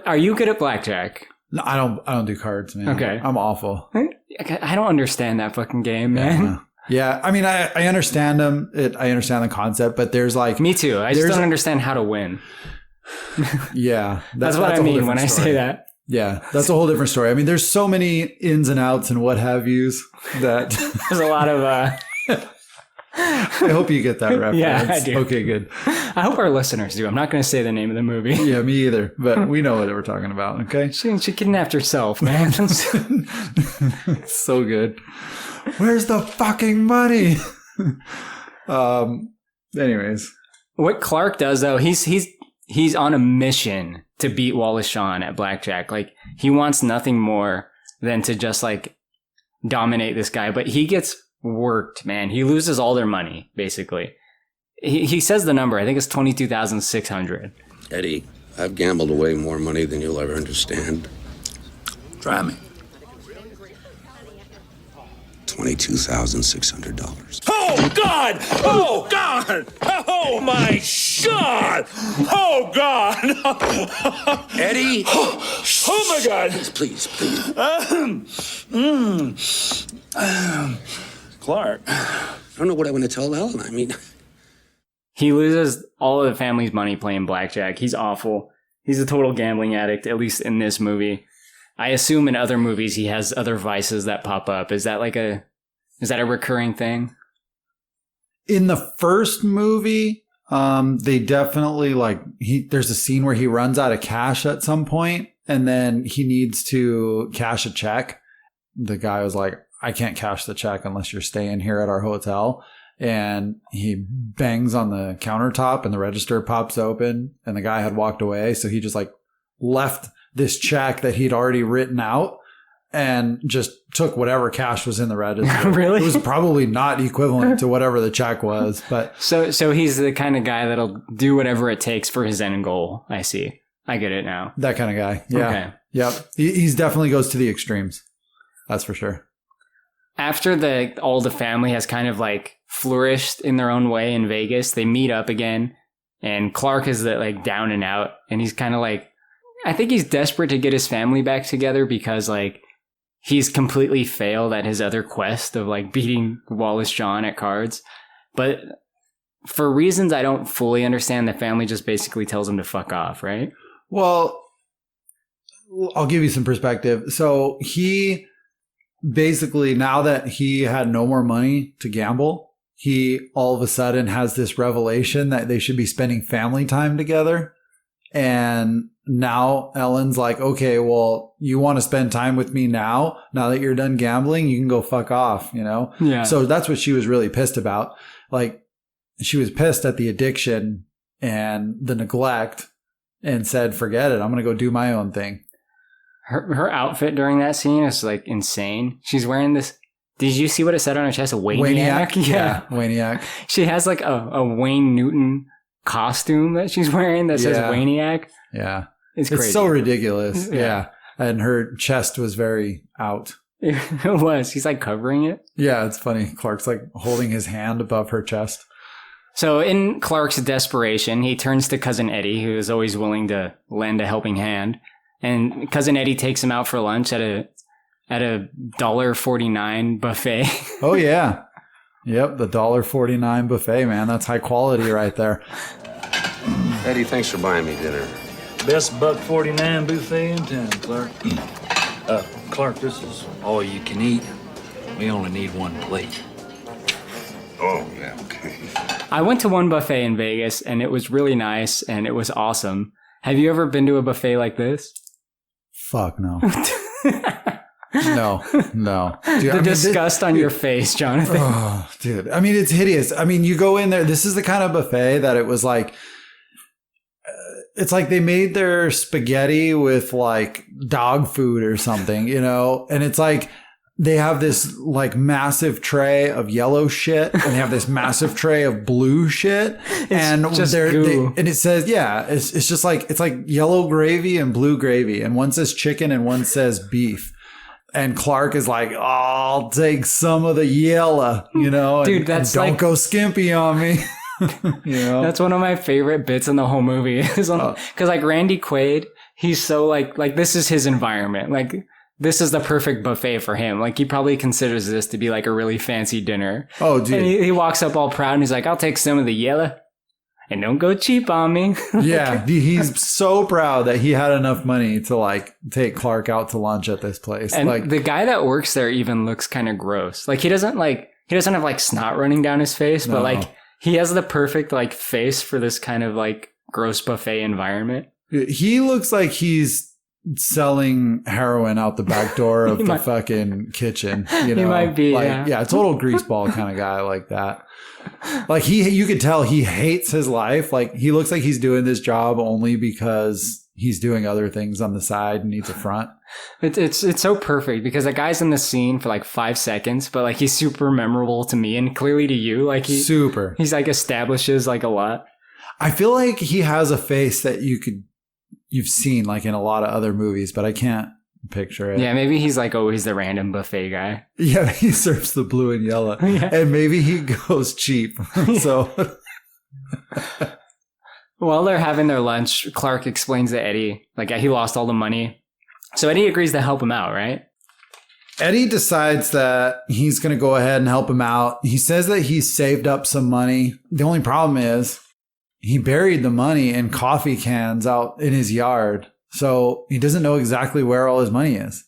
Are you good at blackjack?
No, I don't do cards, man.
Okay.
I'm awful.
I don't understand that fucking game, man.
Yeah. I mean, I understand them. I understand the concept, but there's like...
Me too. I just don't understand how to win.
Yeah.
That's what I mean when I say that.
Yeah. That's a whole different story. I mean, there's so many ins and outs and what have yous that...
There's a lot of...
I hope you get that reference.
Yeah, I do.
Okay, good.
I hope our listeners do. I'm not going to say the name of the movie.
Yeah, me either. But we know what we're talking about, okay?
She kidnapped herself, man.
So good. Where's the fucking money? Anyways.
What Clark does, though, he's on a mission to beat Wallace Shawn at blackjack. Like, he wants nothing more than to just, like, dominate this guy. But he gets worked, man. He loses all their money, basically. He says the number. I think it's $22,600.
Eddie, I've gambled away more money than you'll ever understand.
Try me.
$22,600.
Oh, God! Oh, God! Oh, my God! Oh, God!
Eddie!
Oh, my God!
Please.
Clark.
I don't know what I want to tell Ellen. I mean...
He loses all of the family's money playing blackjack. He's awful. He's a total gambling addict, at least in this movie. I assume in other movies he has other vices that pop up. Is that a recurring thing?
In the first movie, they definitely there's a scene where he runs out of cash at some point and then he needs to cash a check. The guy was like, I can't cash the check unless you're staying here at our hotel. And he bangs on the countertop and the register pops open and the guy had walked away. So he just like left this check that he'd already written out and just took whatever cash was in the register.
Really?
It was probably not equivalent to whatever the check was, but
so he's the kind of guy that'll do whatever it takes for his end goal. I see. I get it now.
That kind of guy. Yeah.
Okay.
Yep. He's definitely goes to the extremes. That's for sure.
After all the family has kind of like flourished in their own way in Vegas, they meet up again, and Clark is like down and out, and he's kind of like, I think he's desperate to get his family back together because like he's completely failed at his other quest of like beating Wallace Shawn at cards. But for reasons I don't fully understand, the family just basically tells him to fuck off, right?
Well, I'll give you some perspective. So he basically, now that he had no more money to gamble, he all of a sudden has this revelation that they should be spending family time together. And now Ellen's like, okay, well, you want to spend time with me now that you're done gambling, you can go fuck off, you know?
Yeah.
So that's what she was really pissed about. Like, she was pissed at the addiction and the neglect and said, forget it. I'm going to go do my own thing.
Her outfit during that scene is like insane. She's wearing this. Did you see what it said on her chest? A Wayniac?
Yeah. Wayniac.
She has like a Wayne Newton costume that she's wearing that says Wayniac.
Yeah.
It's crazy.
It's so ridiculous. Yeah. And her chest was very out.
It was. He's like covering it.
Yeah, it's funny. Clark's like holding his hand above her chest.
So in Clark's desperation, he turns to Cousin Eddie, who is always willing to lend a helping hand. And Cousin Eddie takes him out for lunch at a $1.49 buffet.
Oh, yeah. Yep, the $1.49 buffet, man. That's high quality right there.
Eddie, thanks for buying me dinner.
Best $1.49 buffet in town, Clark. Clark, this is all you can eat. We only need one plate.
Oh, yeah, okay.
I went to one buffet in Vegas, and it was really nice, and it was awesome. Have you ever been to a buffet like this?
Fuck no. No. Dude,
the disgust on your face, Jonathan.
Oh, dude. I mean, it's hideous. I mean, you go in there. This is the kind of buffet that it was like, it's like they made their spaghetti with like dog food or something, you know? And it's like, they have this like massive tray of yellow shit and they have this massive tray of blue shit. And and it says, it's just like, it's like yellow gravy and blue gravy. And one says chicken and one says beef. And Clark is like, oh, I'll take some of the yellow, you know,
dude, that's
don't
like,
go skimpy on me. You know,
that's one of my favorite bits in the whole movie. Because like Randy Quaid, he's so like this is his environment. Like, this is the perfect buffet for him. Like, he probably considers this to be like a really fancy dinner.
Oh, dude.
And he walks up all proud and he's like, I'll take some of the yellow and don't go cheap on me.
Yeah. He's so proud that he had enough money to like take Clark out to lunch at this place.
And
like,
the guy that works there even looks kind of gross. Like, he doesn't have like snot running down his face, but like he has the perfect like face for this kind of like gross buffet environment.
He looks like he's selling heroin out the back door of the fucking kitchen, you know.
He might be,
like, yeah, total greaseball kind of guy like that. Like, you could tell he hates his life. Like, he looks like he's doing this job only because he's doing other things on the side and needs a front.
It's so perfect because the guy's in the scene for like 5 seconds, but like he's super memorable to me and clearly to you. Like, he's like establishes like a lot.
I feel like he has a face that you've seen like in a lot of other movies, but I can't picture it.
Yeah, maybe he's like always the random buffet guy.
Yeah, he serves the blue and yellow. Yeah. And maybe he goes cheap. So
while they're having their lunch, Clark explains to Eddie, like, he lost all the money. So Eddie agrees to help him out, right?
Eddie decides that he's going to go ahead and help him out. He says that he's saved up some money. The only problem is he buried the money in coffee cans out in his yard. So he doesn't know exactly where all his money is.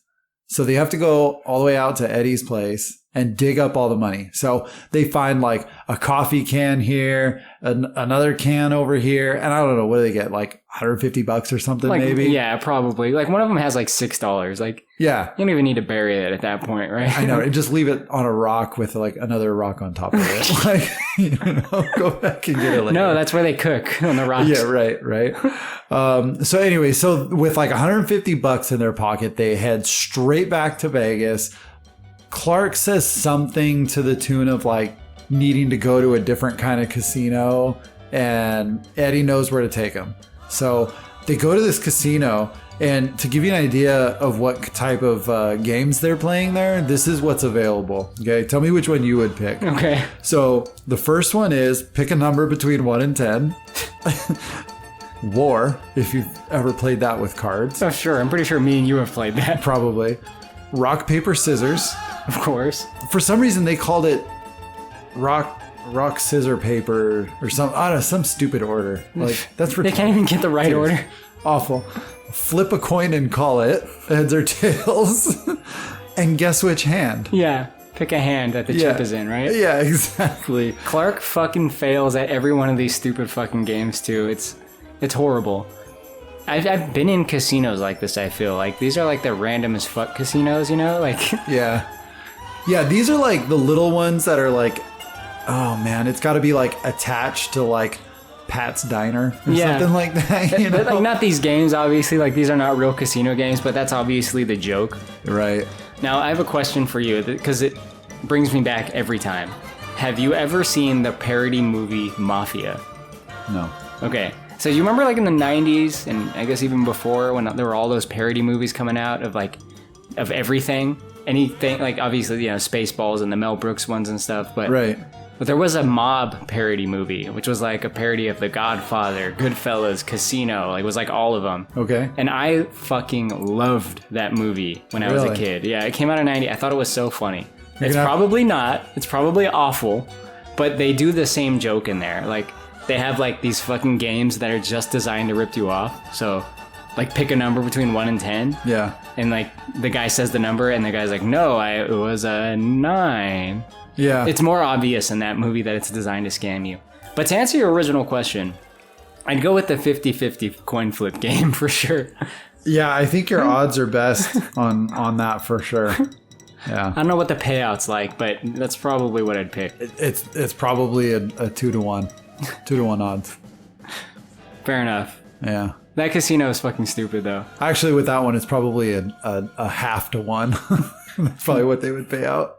So they have to go all the way out to Eddie's place and dig up all the money. So they find like a coffee can here, another can over here. And I don't know, what do they get? Like $150 or something,
like,
maybe?
Yeah, probably. Like, one of them has like $6. Like,
yeah,
you don't even need to bury it at that point, right?
I know. Just leave it on a rock with like another rock on top of it. Like, you know, go back and get it later.
No, that's where they cook, on the rocks.
Yeah, right. So anyway, so with like $150 in their pocket, they head straight back to Vegas. Clark says something to the tune of like needing to go to a different kind of casino, and Eddie knows where to take him. So they go to this casino, And to give you an idea of what type of games they're playing there, this is what's available. Okay, tell me which one you would pick.
Okay.
So the first one is pick a number between 1 and 10. War, if you've ever played that with cards.
Oh, sure. I'm pretty sure me and you have played that.
Probably. Rock, paper, scissors.
Of course.
For some reason, they called it rock, scissor, paper, or some stupid order. Like, that's
They can't even get the right order.
Awful. Flip a coin and call it. Heads or tails. And guess which hand.
Yeah. Pick a hand that the chip is in, right?
Yeah, exactly.
Clark fucking fails at every one of these stupid fucking games, too. It's horrible. I've been in casinos like this, I feel. Like, these are like the random as fuck casinos, you know? Like,
Yeah. Yeah, these are like the little ones that are like, oh man, it's got to be like attached to like Pat's Diner or something like that. You know?
But, like, not these games, obviously. Like, these are not real casino games, but that's obviously the joke.
Right.
Now, I have a question for you, because it brings me back every time. Have you ever seen the parody movie Mafia?
No.
Okay. So you remember like in the 90s, and I guess even before, when there were all those parody movies coming out of like, of everything? Anything, like obviously, you know, Spaceballs and the Mel Brooks ones and stuff, but...
Right.
But there was a mob parody movie, which was like a parody of The Godfather, Goodfellas, Casino, like it was like all of them.
Okay.
And I fucking loved that movie when I was a kid. Yeah, it came out in 90. I thought it was so funny. It's probably not. It's probably awful, but they do the same joke in there. Like, they have like these fucking games that are just designed to rip you off. So, like, pick a number between 1 and 10.
Yeah.
And like the guy says the number, and the guy's like, "No, it was a 9."
Yeah.
It's more obvious in that movie that it's designed to scam you. But to answer your original question, I'd go with the 50-50 coin flip game for sure.
Yeah, I think your odds are best on that for sure. Yeah.
I don't know what the payout's like, but that's probably what I'd pick.
It's probably a 2-to-1. 2-to-1 odds.
Fair enough.
Yeah.
That casino is fucking stupid, though.
Actually, with that one, it's probably a 0.5-to-1. That's probably what they would pay out.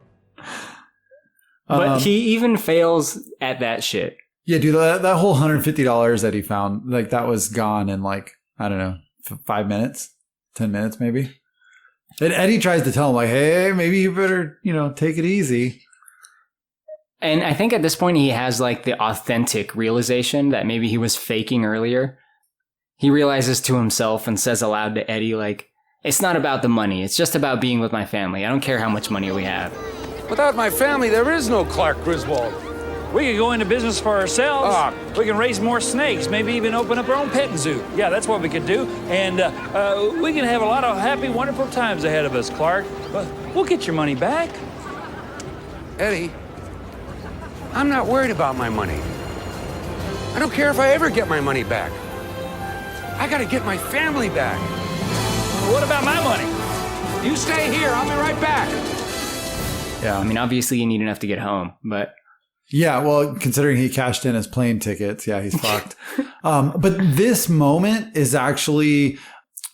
But he even fails at that shit.
Yeah, dude, that whole $150 that he found, like, that was gone in, like, I don't know, 5 minutes, 10 minutes maybe. And Eddie tries to tell him, like, hey, maybe you better, you know, take it easy.
And I think at this point he has, like, the authentic realization that maybe he was faking earlier. He realizes to himself and says aloud to Eddie, like, "It's not about the money. It's just about being with my family. I don't care how much money we have."
Without my family, there is no Clark Griswold. We could go into business for ourselves. We can raise more snakes, maybe even open up our own petting zoo. Yeah, that's what we could do. And we can have a lot of happy, wonderful times ahead of us, Clark. We'll get your money back.
Eddie, I'm not worried about my money. I don't care if I ever get my money back. I gotta get my family back.
What about my money?
You stay here. I'll be right back.
Yeah.
I mean, obviously you need enough to get home, but...
Yeah, well, considering he cashed in his plane tickets, yeah, he's fucked. But this moment is actually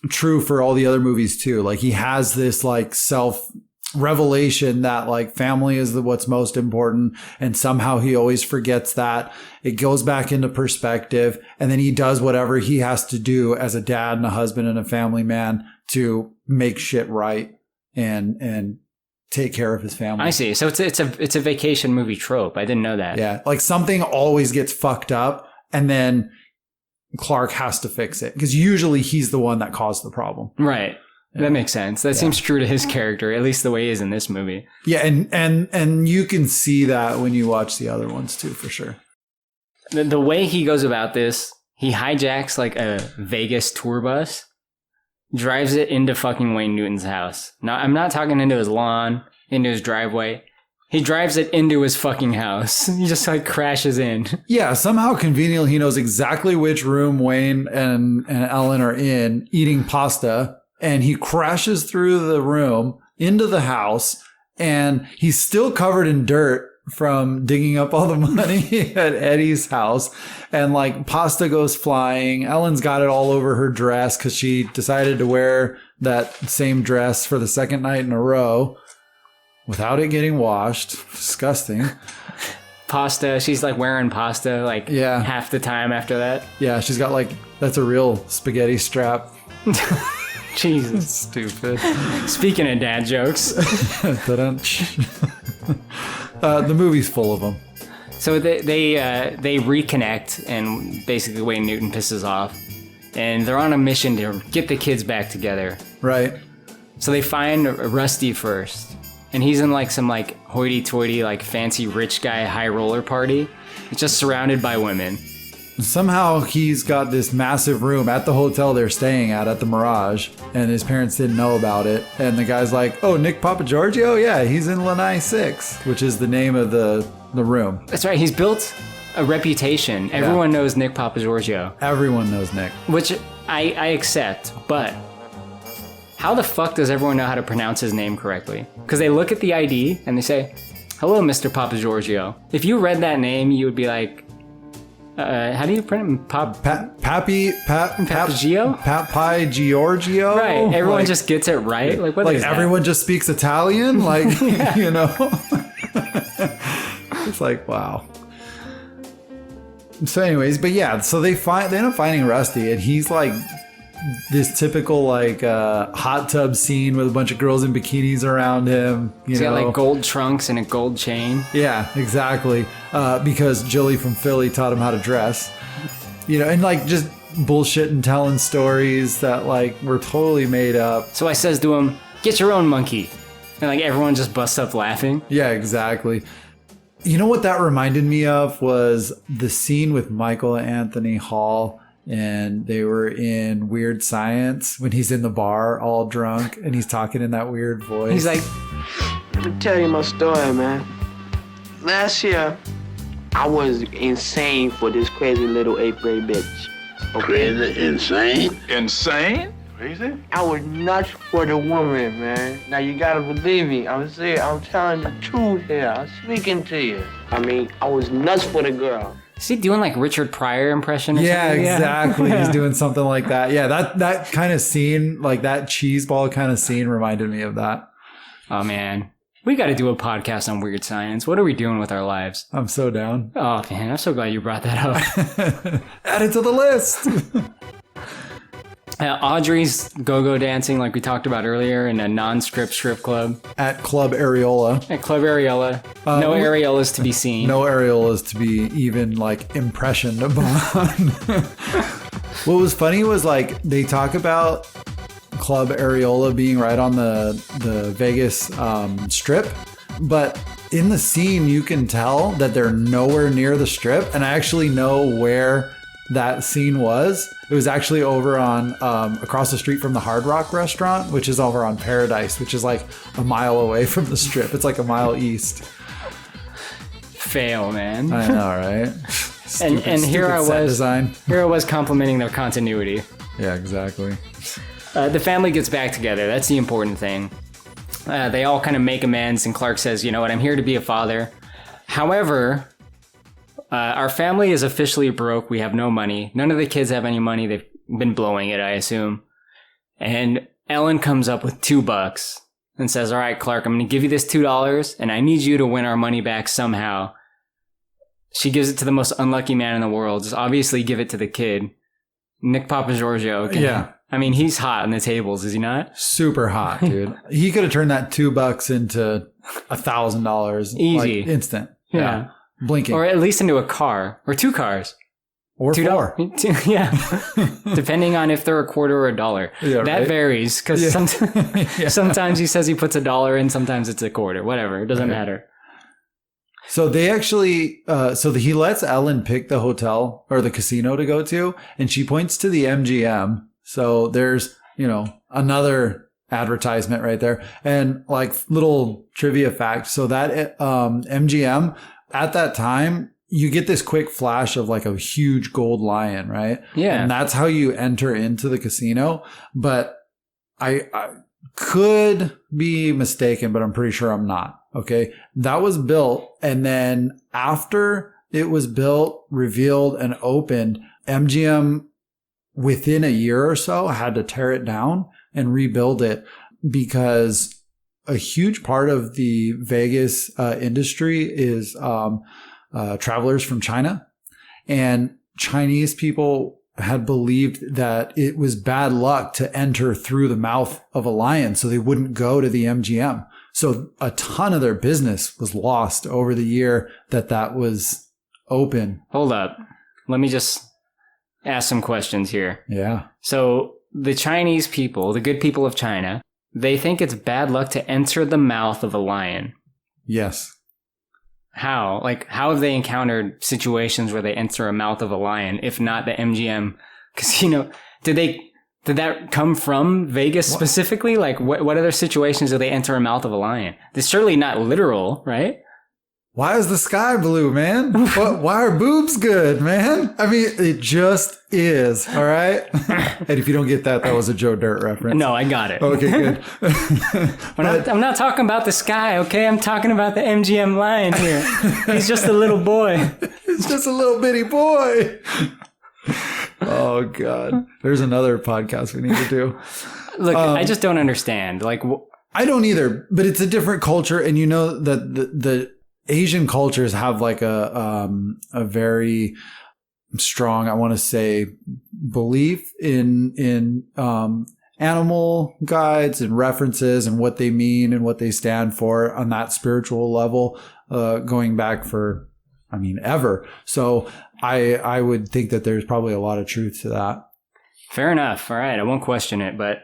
true for all the other movies too. Like, he has this like self-revelation that like family is what's most important, and somehow he always forgets that. It goes back into perspective, and then he does whatever he has to do as a dad and a husband and a family man to make shit right and take care of his family.
I see. So it's a vacation movie trope. I didn't know that.
Yeah, like something always gets fucked up, and then Clark has to fix it, because usually he's the one that caused the problem.
Right. Yeah. That makes sense. That seems true to his character, at least the way he is in this movie.
Yeah, and you can see that when you watch the other ones too, for sure.
The way he goes about this, he hijacks like a Vegas tour bus, drives it into fucking Wayne Newton's house. Now, I'm not talking into his lawn, into his driveway. He drives it into his fucking house. He just like crashes in.
Yeah, somehow conveniently he knows exactly which room Wayne and Ellen are in eating pasta, and he crashes through the room into the house, and he's still covered in dirt from digging up all the money at Eddie's house, and like pasta goes flying. Ellen's got it all over her dress because she decided to wear that same dress for the second night in a row without it getting washed. Disgusting.
Pasta, she's like wearing pasta like half the time after that.
Yeah, she's got like, that's a real spaghetti strap.
Jesus.
Stupid.
Speaking of dad jokes.
The movie's full of them.
So they reconnect, and basically Wayne Newton pisses off. And they're on a mission to get the kids back together.
Right.
So they find Rusty first. And he's in like some like hoity-toity, like fancy rich guy high roller party. He's just surrounded by women.
Somehow he's got this massive room at the hotel they're staying at the Mirage, and his parents didn't know about it. And the guy's like, "Oh, Nick Papagiorgio? Yeah, he's in Lanai 6, which is the name of the room."
That's right. He's built a reputation. Everyone knows Nick Papagiorgio.
Everyone knows Nick.
Which I accept, but how the fuck does everyone know how to pronounce his name correctly? Because they look at the ID and they say, "Hello, Mr. Papagiorgio." If you read that name, you would be like, how do you pronounce
Papagiorgio?
Right. Everyone
like,
just gets it right. Like what?
Like
is
everyone
that?
just speaks Italian. Like you know, it's like wow. So, anyways, but yeah, so they end up finding Rusty, and he's like this typical like hot tub scene with a bunch of girls in bikinis around him.
He's got like gold trunks and a gold chain.
Yeah, exactly. Because Jilly from Philly taught him how to dress. You know, and like just bullshit and telling stories that like were totally made up.
So I says to him, "Get your own monkey," and like everyone just busts up laughing.
Yeah, exactly. You know what that reminded me of was the scene with Michael Anthony Hall. And they were in Weird Science when he's in the bar all drunk and he's talking in that weird voice.
He's like, "Let me tell you my story, man. Last year, I was insane for this crazy little 8th grade bitch. Okay?
Crazy? Insane?
Insane?
Crazy?
I was nuts for the woman, man. Now you gotta believe me. I'm telling the truth here. I'm speaking to you. I mean, I was nuts for the girl.
Is he doing like Richard Pryor impression or
yeah,
something?
Exactly. Yeah. He's doing something like that. Yeah, that kind of scene, like that cheeseball kind of scene reminded me of that.
Oh, man. We got to do a podcast on Weird Science. What are we doing with our lives?
I'm so down.
Oh, man. I'm so glad you brought that up.
Add it to the list.
Audrey's go-go dancing like we talked about earlier in a non-strip club.
At Club Areola.
At Club Areola. No areolas to be seen.
No areolas to be even like impressioned upon. What was funny was like they talk about Club Areola being right on the Vegas strip, but in the scene you can tell that they're nowhere near the strip, and I actually know where that scene was. It was actually over on across the street from the Hard Rock restaurant, which is over on Paradise, which is like a mile away from the strip. It's like a mile east.
Fail, man.
I know, right?
And here I was
design.
Here I was complimenting their continuity.
Yeah, exactly.
The family gets back together. That's the important thing. They all kind of make amends, and Clark says, "You know what? I'm here to be a father. However, our family is officially broke. We have no money. None of the kids have any money. They've been blowing it, I assume." And Ellen comes up with $2 and says, "All right, Clark, I'm going to give you this $2 and I need you to win our money back somehow." She gives it to the most unlucky man in the world. Just obviously give it to the kid. Nick Papagiorgio.
Yeah.
I mean, he's hot on the tables, is he not?
Super hot, dude. He could have turned that $2 into $1,000.
Easy.
Like, instant.
Yeah.
Blinking.
Or at least into a car. Or 2 cars.
Or $4.
Yeah. Depending on if they're a quarter or $1.
Yeah,
that
right?
varies. Because sometimes he says he puts $1 in, sometimes it's a quarter. Whatever. It doesn't matter.
So they actually, he lets Ellen pick the hotel or the casino to go to, and she points to the MGM. So there's, another advertisement right there. And like little trivia fact. So that MGM at that time, you get this quick flash of like a huge gold lion, right?
Yeah.
And that's how you enter into the casino. But I could be mistaken, but I'm pretty sure I'm not. Okay. That was built. And then after it was built, revealed, and opened, MGM within a year or so had to tear it down and rebuild it because a huge part of the Vegas industry is travelers from China, and Chinese people had believed that it was bad luck to enter through the mouth of a lion, so they wouldn't go to the MGM. So a ton of their business was lost over the year that was open.
Hold up. Let me just ask some questions here.
Yeah.
So the Chinese people, the good people of China, they think it's bad luck to enter the mouth of a lion.
Yes.
How? Like, how have they encountered situations where they enter a mouth of a lion, if not the MGM casino? Did that come from Vegas specifically? Like, what other situations do they enter a mouth of a lion? It's certainly not literal, right?
Why is the sky blue, man? Why are boobs good, man? I mean, it just is, all right? And if you don't get that, that was a Joe Dirt reference.
No, I got it.
Okay, good.
I'm not talking about the sky, okay? I'm talking about the MGM lion here. He's just a little boy.
He's just a little bitty boy. Oh, God. There's another podcast we need to do.
Look, I just don't understand. Like,
I don't either, but it's a different culture. And you know that the Asian cultures have like a very strong, I want to say, belief in animal guides and references and what they mean and what they stand for on that spiritual level, going back for, I mean, ever. So I would think that there's probably a lot of truth to that.
Fair enough. All right. I won't question it, but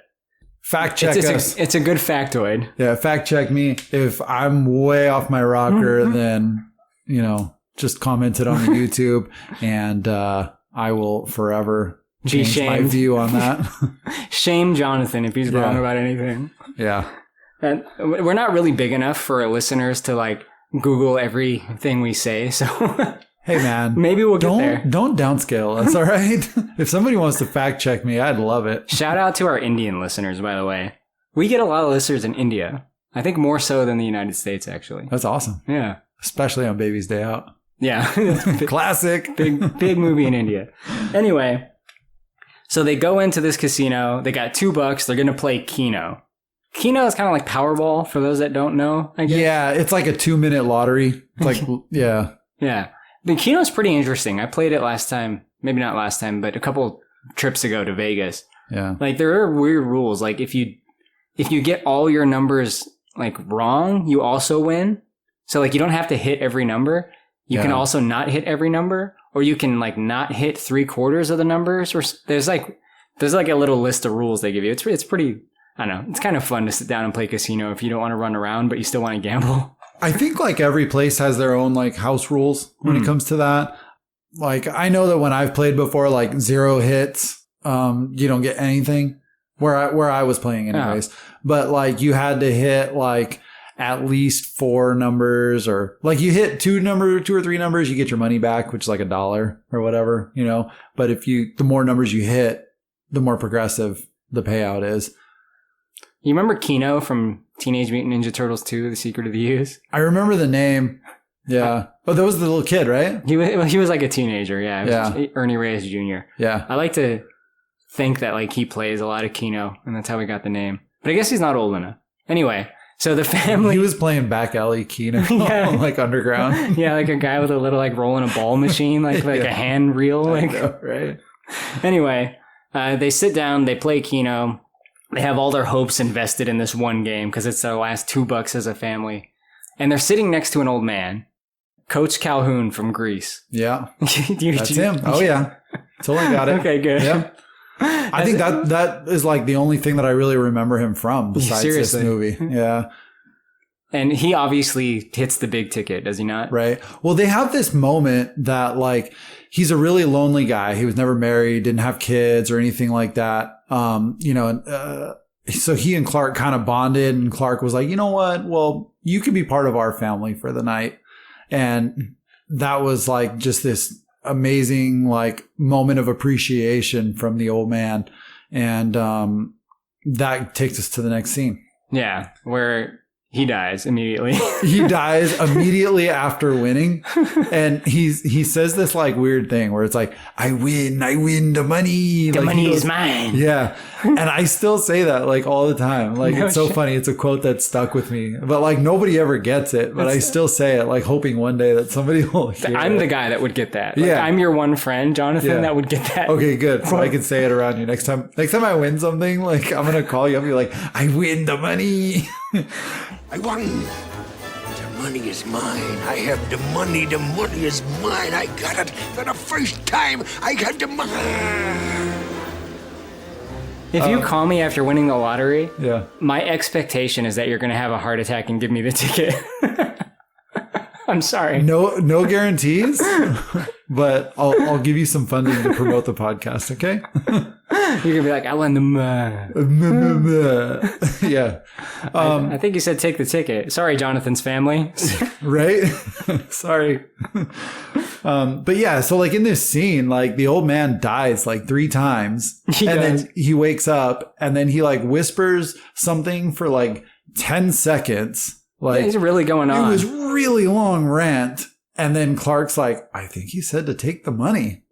fact check us.
It's a good factoid.
Yeah, fact check me. If I'm way off my rocker, then, just comment it on the YouTube, and I will forever change my view on that.
Shame Jonathan if he's wrong about anything.
Yeah.
And we're not really big enough for our listeners to like Google everything we say, so
hey man,
maybe we'll get there.
Don't downscale us, all right? If somebody wants to fact check me, I'd love it.
Shout out to our Indian listeners, by the way. We get a lot of listeners in India. I think more so than the United States, actually.
That's awesome.
Yeah.
Especially on Baby's Day Out.
Yeah.
Classic.
Big movie in India. Anyway, so they go into this casino. They got $2. They're going to play Keno. Keno is kind of like Powerball, for those that don't know, I guess.
Yeah, it's like a 2-minute lottery. Like, yeah.
Yeah. The Keno is pretty interesting. I played it last time. Maybe not last time, but a couple trips ago to Vegas.
Yeah.
Like, there are weird rules. Like, if you get all your numbers, like, wrong, you also win. So, like, you don't have to hit every number. You can also not hit every number. Or you can, like, not hit 3/4 of the numbers. Or there's like a little list of rules they give you. It's pretty, I don't know. It's kind of fun to sit down and play casino if you don't want to run around, but you still want to gamble.
I think like every place has their own like house rules when it comes to that. Like I know that when I've played before, like 0 hits, you don't get anything where I was playing anyways. But like you had to hit like at least 4 numbers, or like you hit 2 or 3 numbers, you get your money back, which is like $1 or whatever, But the more numbers you hit, the more progressive the payout is.
You remember Keno from Teenage Mutant Ninja Turtles 2, The Secret of the Ooze?
I remember the name. Yeah. Oh, that was the little kid, right?
He was like a teenager, yeah. It was Ernie Reyes Jr.
Yeah.
I like to think that like he plays a lot of Keno, and that's how we got the name. But I guess he's not old enough. Anyway, so the family...
He was playing back alley Keno, like underground.
Yeah, like a guy with a little like rolling a ball machine, like a hand reel. Like,
I know, right?
Anyway, they sit down, they play Keno. They have all their hopes invested in this one game because it's their last $2 as a family. And they're sitting next to an old man, Coach Calhoun from Greece.
Yeah. That's him. Oh, yeah. Totally got it.
Okay, good.
Yeah. I think that is like the only thing that I really remember him from besides this movie. Yeah.
And he obviously hits the big ticket, does he not?
Right. Well, they have this moment that like he's a really lonely guy. He was never married, didn't have kids or anything like that. So he and Clark kind of bonded, and Clark was like, you know what? Well, you can be part of our family for the night. And that was like just this amazing like moment of appreciation from the old man. And that takes us to the next scene.
Yeah, where He dies immediately.
He dies immediately after winning. And he says this like weird thing where it's like, I win the money.
The
like,
money is mine.
Yeah. And I still say that like all the time. Like
No
it's so
shit.
funny. It's a quote that stuck with me. But like nobody ever gets it. But I still say it like hoping one day that somebody will hear
I'm
it.
the guy that would get that. Like,
Yeah.
I'm your one friend, Jonathan,
Yeah.
that would get that.
Okay, good. So I can say it around you next time. Next time I win something, like I'm gonna call you up and be like, I win the money.
I won. The money is mine. I have the money. The money is mine. I got it for the first time. I got the money.
If you call me after winning the lottery,
Yeah.
my expectation is that you're going to have a heart attack and give me the ticket. I'm sorry.
No guarantees, but I'll give you some funding to promote the podcast. Okay.
You're gonna be like, I won the
Yeah.
I think you said take the ticket. Sorry, Jonathan's family.
Right. Sorry. But yeah, so like in this scene, like the old man dies like 3 times
He
and
does.
then he wakes up and then he like whispers something for like 10 seconds. Like
He's really going
it
on.
was really long rant. And then Clark's like, I think he said to take the money.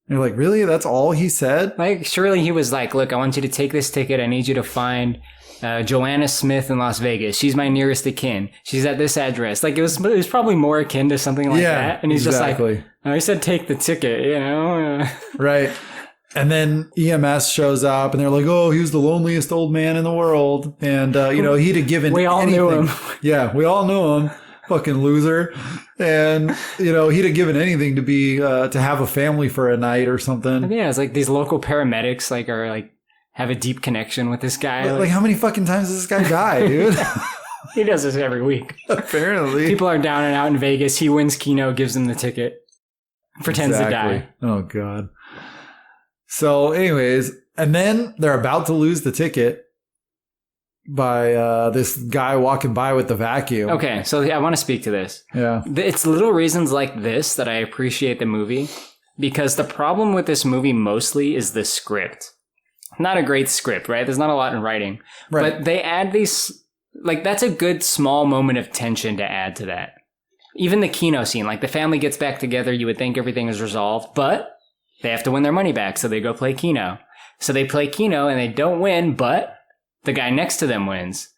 And you're like, really? That's all he said?
Like, surely he was like, look, I want you to take this ticket. I need you to find Joanna Smith in Las Vegas. She's my nearest of kin. She's at this address. Like, it was probably more akin to something like that. And he's
exactly.
just like, oh, he said take the ticket, you know?
Right. And then EMS shows up and they're like, oh, he was the loneliest old man in the world. And, you know, he'd have given
We all
anything.
knew him.
Yeah, we all knew him. Fucking loser. And, you know, he'd have given anything to be, to have a family for a night or something.
Yeah, it's like these local paramedics like are like have a deep connection with this guy.
Like how many fucking times does this guy die, dude?
He does this every week.
Apparently.
People are down and out in Vegas. He wins Keno, gives them the ticket, pretends to die.
Oh, God. So anyways, and then they're about to lose the ticket by this guy walking by with the vacuum.
Okay, so I want to speak to this.
Yeah.
It's little reasons like this that I appreciate the movie, because the problem with this movie mostly is the script. Not a great script, right? There's not a lot in writing.
Right.
But they add these, like, that's a good small moment of tension to add to that. Even the Keno scene, like the family gets back together, you would think everything is resolved, but they have to win their money back, so they go play Keno. So they play Keno and they don't win, but the guy next to them wins.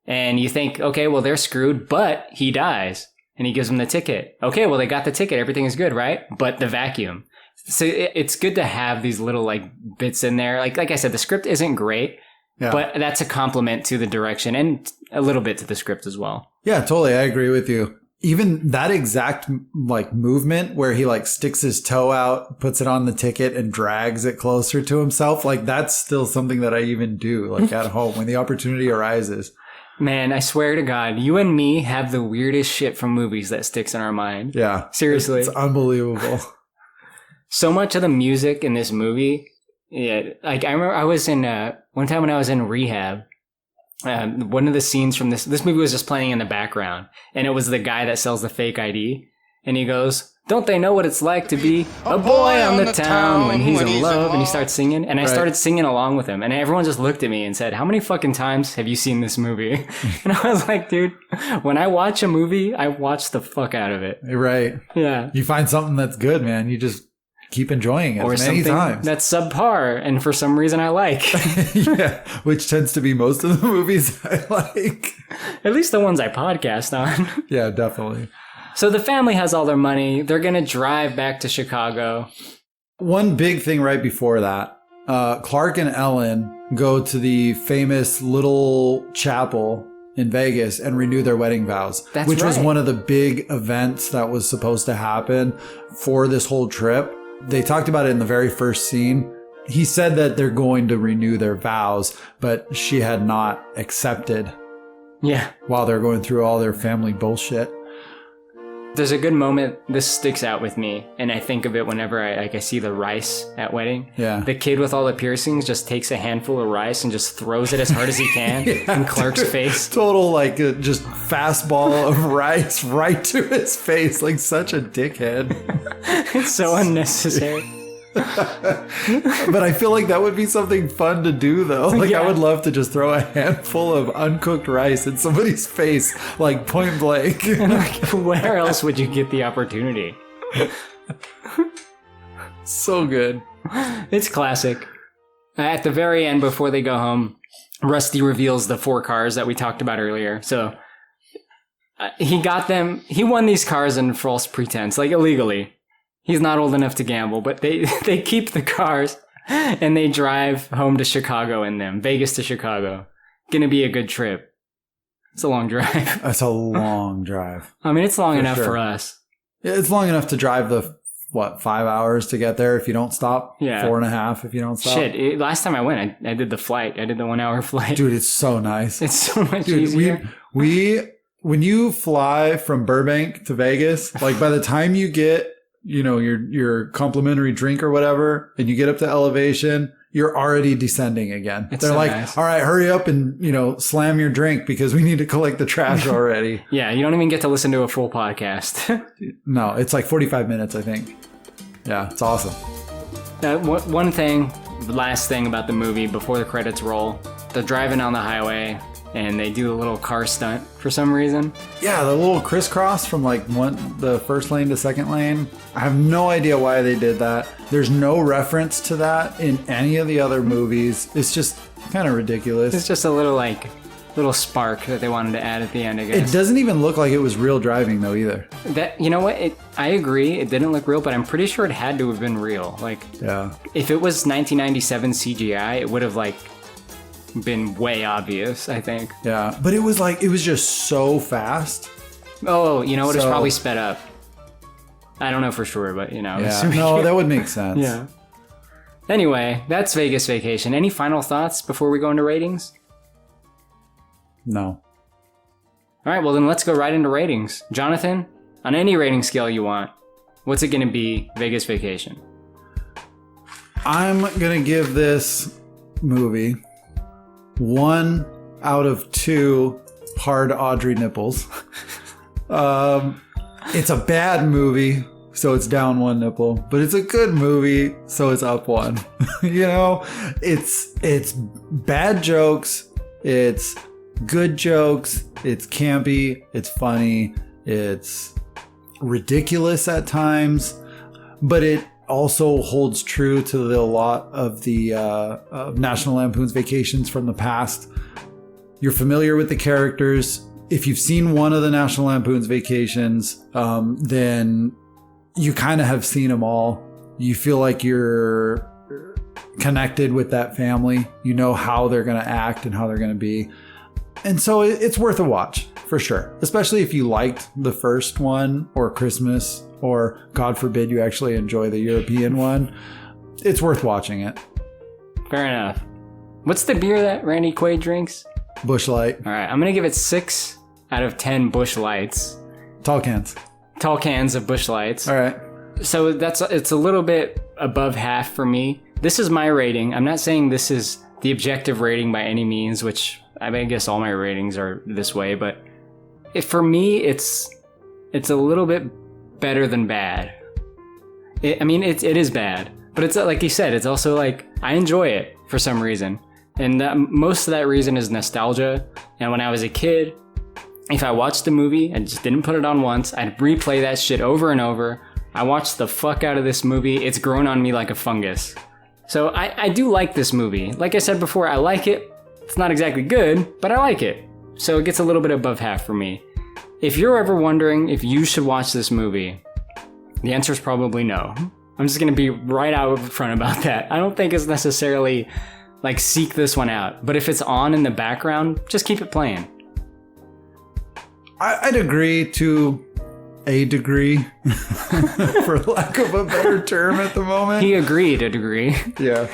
And you think, okay, well, they're screwed, but he dies. And he gives them the ticket. Okay, well, they got the ticket. Everything is good, right? But the vacuum. So it's good to have these little, like, bits in there. Like I said, the script isn't great,
Yeah.
but that's a compliment to the direction and a little bit to the script as well.
Yeah, totally. I agree with you. Even that exact like movement where he like sticks his toe out, puts it on the ticket and drags it closer to himself. Like that's still something that I even do like at home when the opportunity arises.
Man, I swear to God, you and me have the weirdest shit from movies that sticks in our mind.
Yeah.
Seriously.
It's unbelievable.
So much of the music in this movie, yeah, like I remember I was in, one time when I was in rehab, one of the scenes from this movie was just playing in the background, and it was the guy that sells the fake ID, and he goes, don't they know what it's like to be a boy on the town when he's in love? And he starts singing, and I started singing along with him, and everyone just looked at me and said, how many fucking times have you seen this movie? And I was like, dude, when I watch a movie, I watch the fuck out of it.
Right.
Yeah.
You find something that's good, man. You just keep enjoying it
Or
many
something
times.
that's subpar, and for some reason I like.
Yeah, which tends to be most of the movies I like.
At least the ones I podcast on.
Yeah, definitely.
So the family has all their money. They're going to drive back to Chicago.
One big thing right before that, Clark and Ellen go to the famous little chapel in Vegas and renew their wedding vows,
That's
which was
right.
one of the big events that was supposed to happen for this whole trip. They talked about it in the very first scene. He said that they're going to renew their vows, but she had not accepted.
Yeah.
While they're going through all their family bullshit.
There's a good moment. This sticks out with me, and I think of it whenever I see the rice at wedding.
Yeah.
The kid with all the piercings just takes a handful of rice and just throws it as hard as he can in Clark's face.
Total, like, just fastball of rice right to his face. Like, such a dickhead.
It's so unnecessary.
But I feel like that would be something fun to do, though. Like, I would love to just throw a handful of uncooked rice in somebody's face, like point blank.
Where else would you get the opportunity?
So good.
It's classic. At the very end, before they go home, Rusty reveals the 4 cars that we talked about earlier. So he got them. He won these cars in false pretense, like illegally. He's not old enough to gamble, but they keep the cars and they drive home to Chicago in them. Vegas to Chicago. Gonna be a good trip. It's a long drive.
That's a long drive.
I mean, it's long enough for us.
Yeah, it's long enough to drive the, 5 hours to get there if you don't stop?
Yeah.
4.5 if you don't stop?
Shit, last time I went, I did the flight. I did the 1 hour flight.
Dude, it's so nice.
It's so much easier.
When you fly from Burbank to Vegas, like by the time you get, your complimentary drink or whatever, and you get up to elevation, you're already descending again. They're so like, nice. All right, hurry up and, slam your drink because we need to collect the trash already.
Yeah, you don't even get to listen to a full podcast.
No, it's like 45 minutes, I think. Yeah, it's awesome.
One thing, the last thing about the movie before the credits roll, they're driving on the highway and they do a little car stunt for some reason.
Yeah, the little crisscross from like the first lane to second lane. I have no idea why they did that. There's no reference to that in any of the other movies. It's just kind of ridiculous.
It's just a little spark that they wanted to add at the end, I guess.
It doesn't even look like it was real driving though either.
You know what? I agree. It didn't look real, but I'm pretty sure it had to have been real. Like,
yeah.
If it was 1997 CGI, it would have been way obvious, I think.
Yeah, but it was just so fast.
Oh, you know what? It's probably sped up. I don't know for sure, but
Yeah. No, that would make sense.
Yeah. Anyway, that's Vegas Vacation. Any final thoughts before we go into ratings?
No.
All right, well then let's go right into ratings. Jonathan, on any rating scale you want, what's it going to be, Vegas Vacation?
I'm going to give this movie 1 out of 2 hard Audrey nipples. It's a bad movie, so it's down 1 nipple, but it's a good movie, so it's up 1. It's bad jokes, it's good jokes, it's campy, it's funny, it's ridiculous at times, but it also holds true to a lot of the National Lampoon's Vacations from the past. You're familiar with the characters. If you've seen one of the National Lampoon's Vacations, then you kind of have seen them all. You feel like you're connected with that family. You know how they're going to act and how they're going to be. And so it's worth a watch, for sure. Especially if you liked the first one, or Christmas, or God forbid you actually enjoy the European one. It's worth watching it.
Fair enough. What's the beer that Randy Quaid drinks?
Busch Light.
All right, I'm going to give it 6 out of 10 Busch Lights.
Tall cans of
Busch Lights.
All right.
So it's a little bit above half for me. This is my rating. I'm not saying this is the objective rating by any means, which I guess all my ratings are this way, but for me, it's a little bit better than bad. It is bad, but it's like you said, it's also like I enjoy it for some reason. And most of that reason is nostalgia. And when I was a kid, if I watched the movie and just didn't put it on once, I'd replay that shit over and over. I watched the fuck out of this movie. It's grown on me like a fungus. So I do like this movie. Like I said before, I like it. It's not exactly good, but I like it. So it gets a little bit above half for me. If you're ever wondering if you should watch this movie, the answer is probably no. I'm just going to be right out front about that. I don't think it's necessarily seek this one out. But if it's on in the background, just keep it playing.
I'd agree to a degree, for lack of a better term at the moment.
He agreed a degree.
Yeah.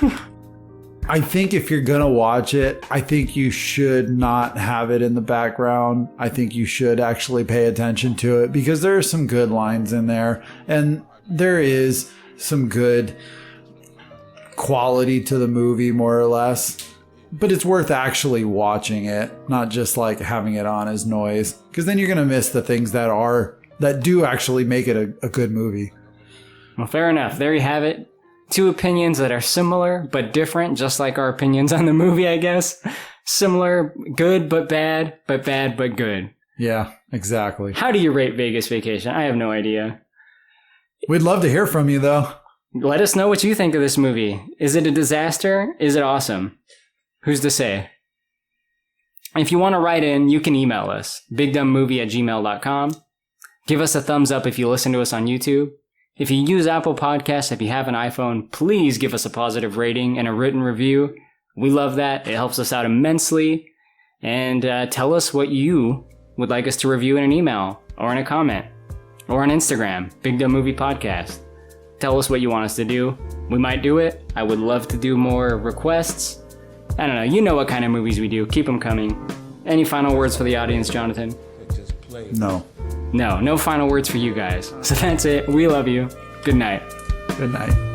I think if you're going to watch it, I think you should not have it in the background. I think you should actually pay attention to it because there are some good lines in there and there is some good quality to the movie, more or less. But it's worth actually watching it, not just having it on as noise, because then you're going to miss the things that do actually make it a good movie.
Well, fair enough. There you have it. Two opinions that are similar but different, just like our opinions on the movie, I guess. Similar, good but bad but good.
Yeah, exactly.
How do you rate Vegas Vacation? I have no idea.
We'd love to hear from you, though.
Let us know what you think of this movie. Is it a disaster? Is it awesome? Who's to say? If you want to write in, you can email us, bigdumbmovie@gmail.com. Give us a thumbs up if you listen to us on YouTube. If you use Apple Podcasts, if you have an iPhone, please give us a positive rating and a written review. We love that. It helps us out immensely. And tell us what you would like us to review in an email or in a comment or on Instagram, Big Dumb Movie Podcast. Tell us what you want us to do. We might do it. I would love to do more requests. I don't know. You know what kind of movies we do. Keep them coming. Any final words for the audience, Jonathan?
No.
No final words for you guys. So that's it. We love you. Good night.
Good night.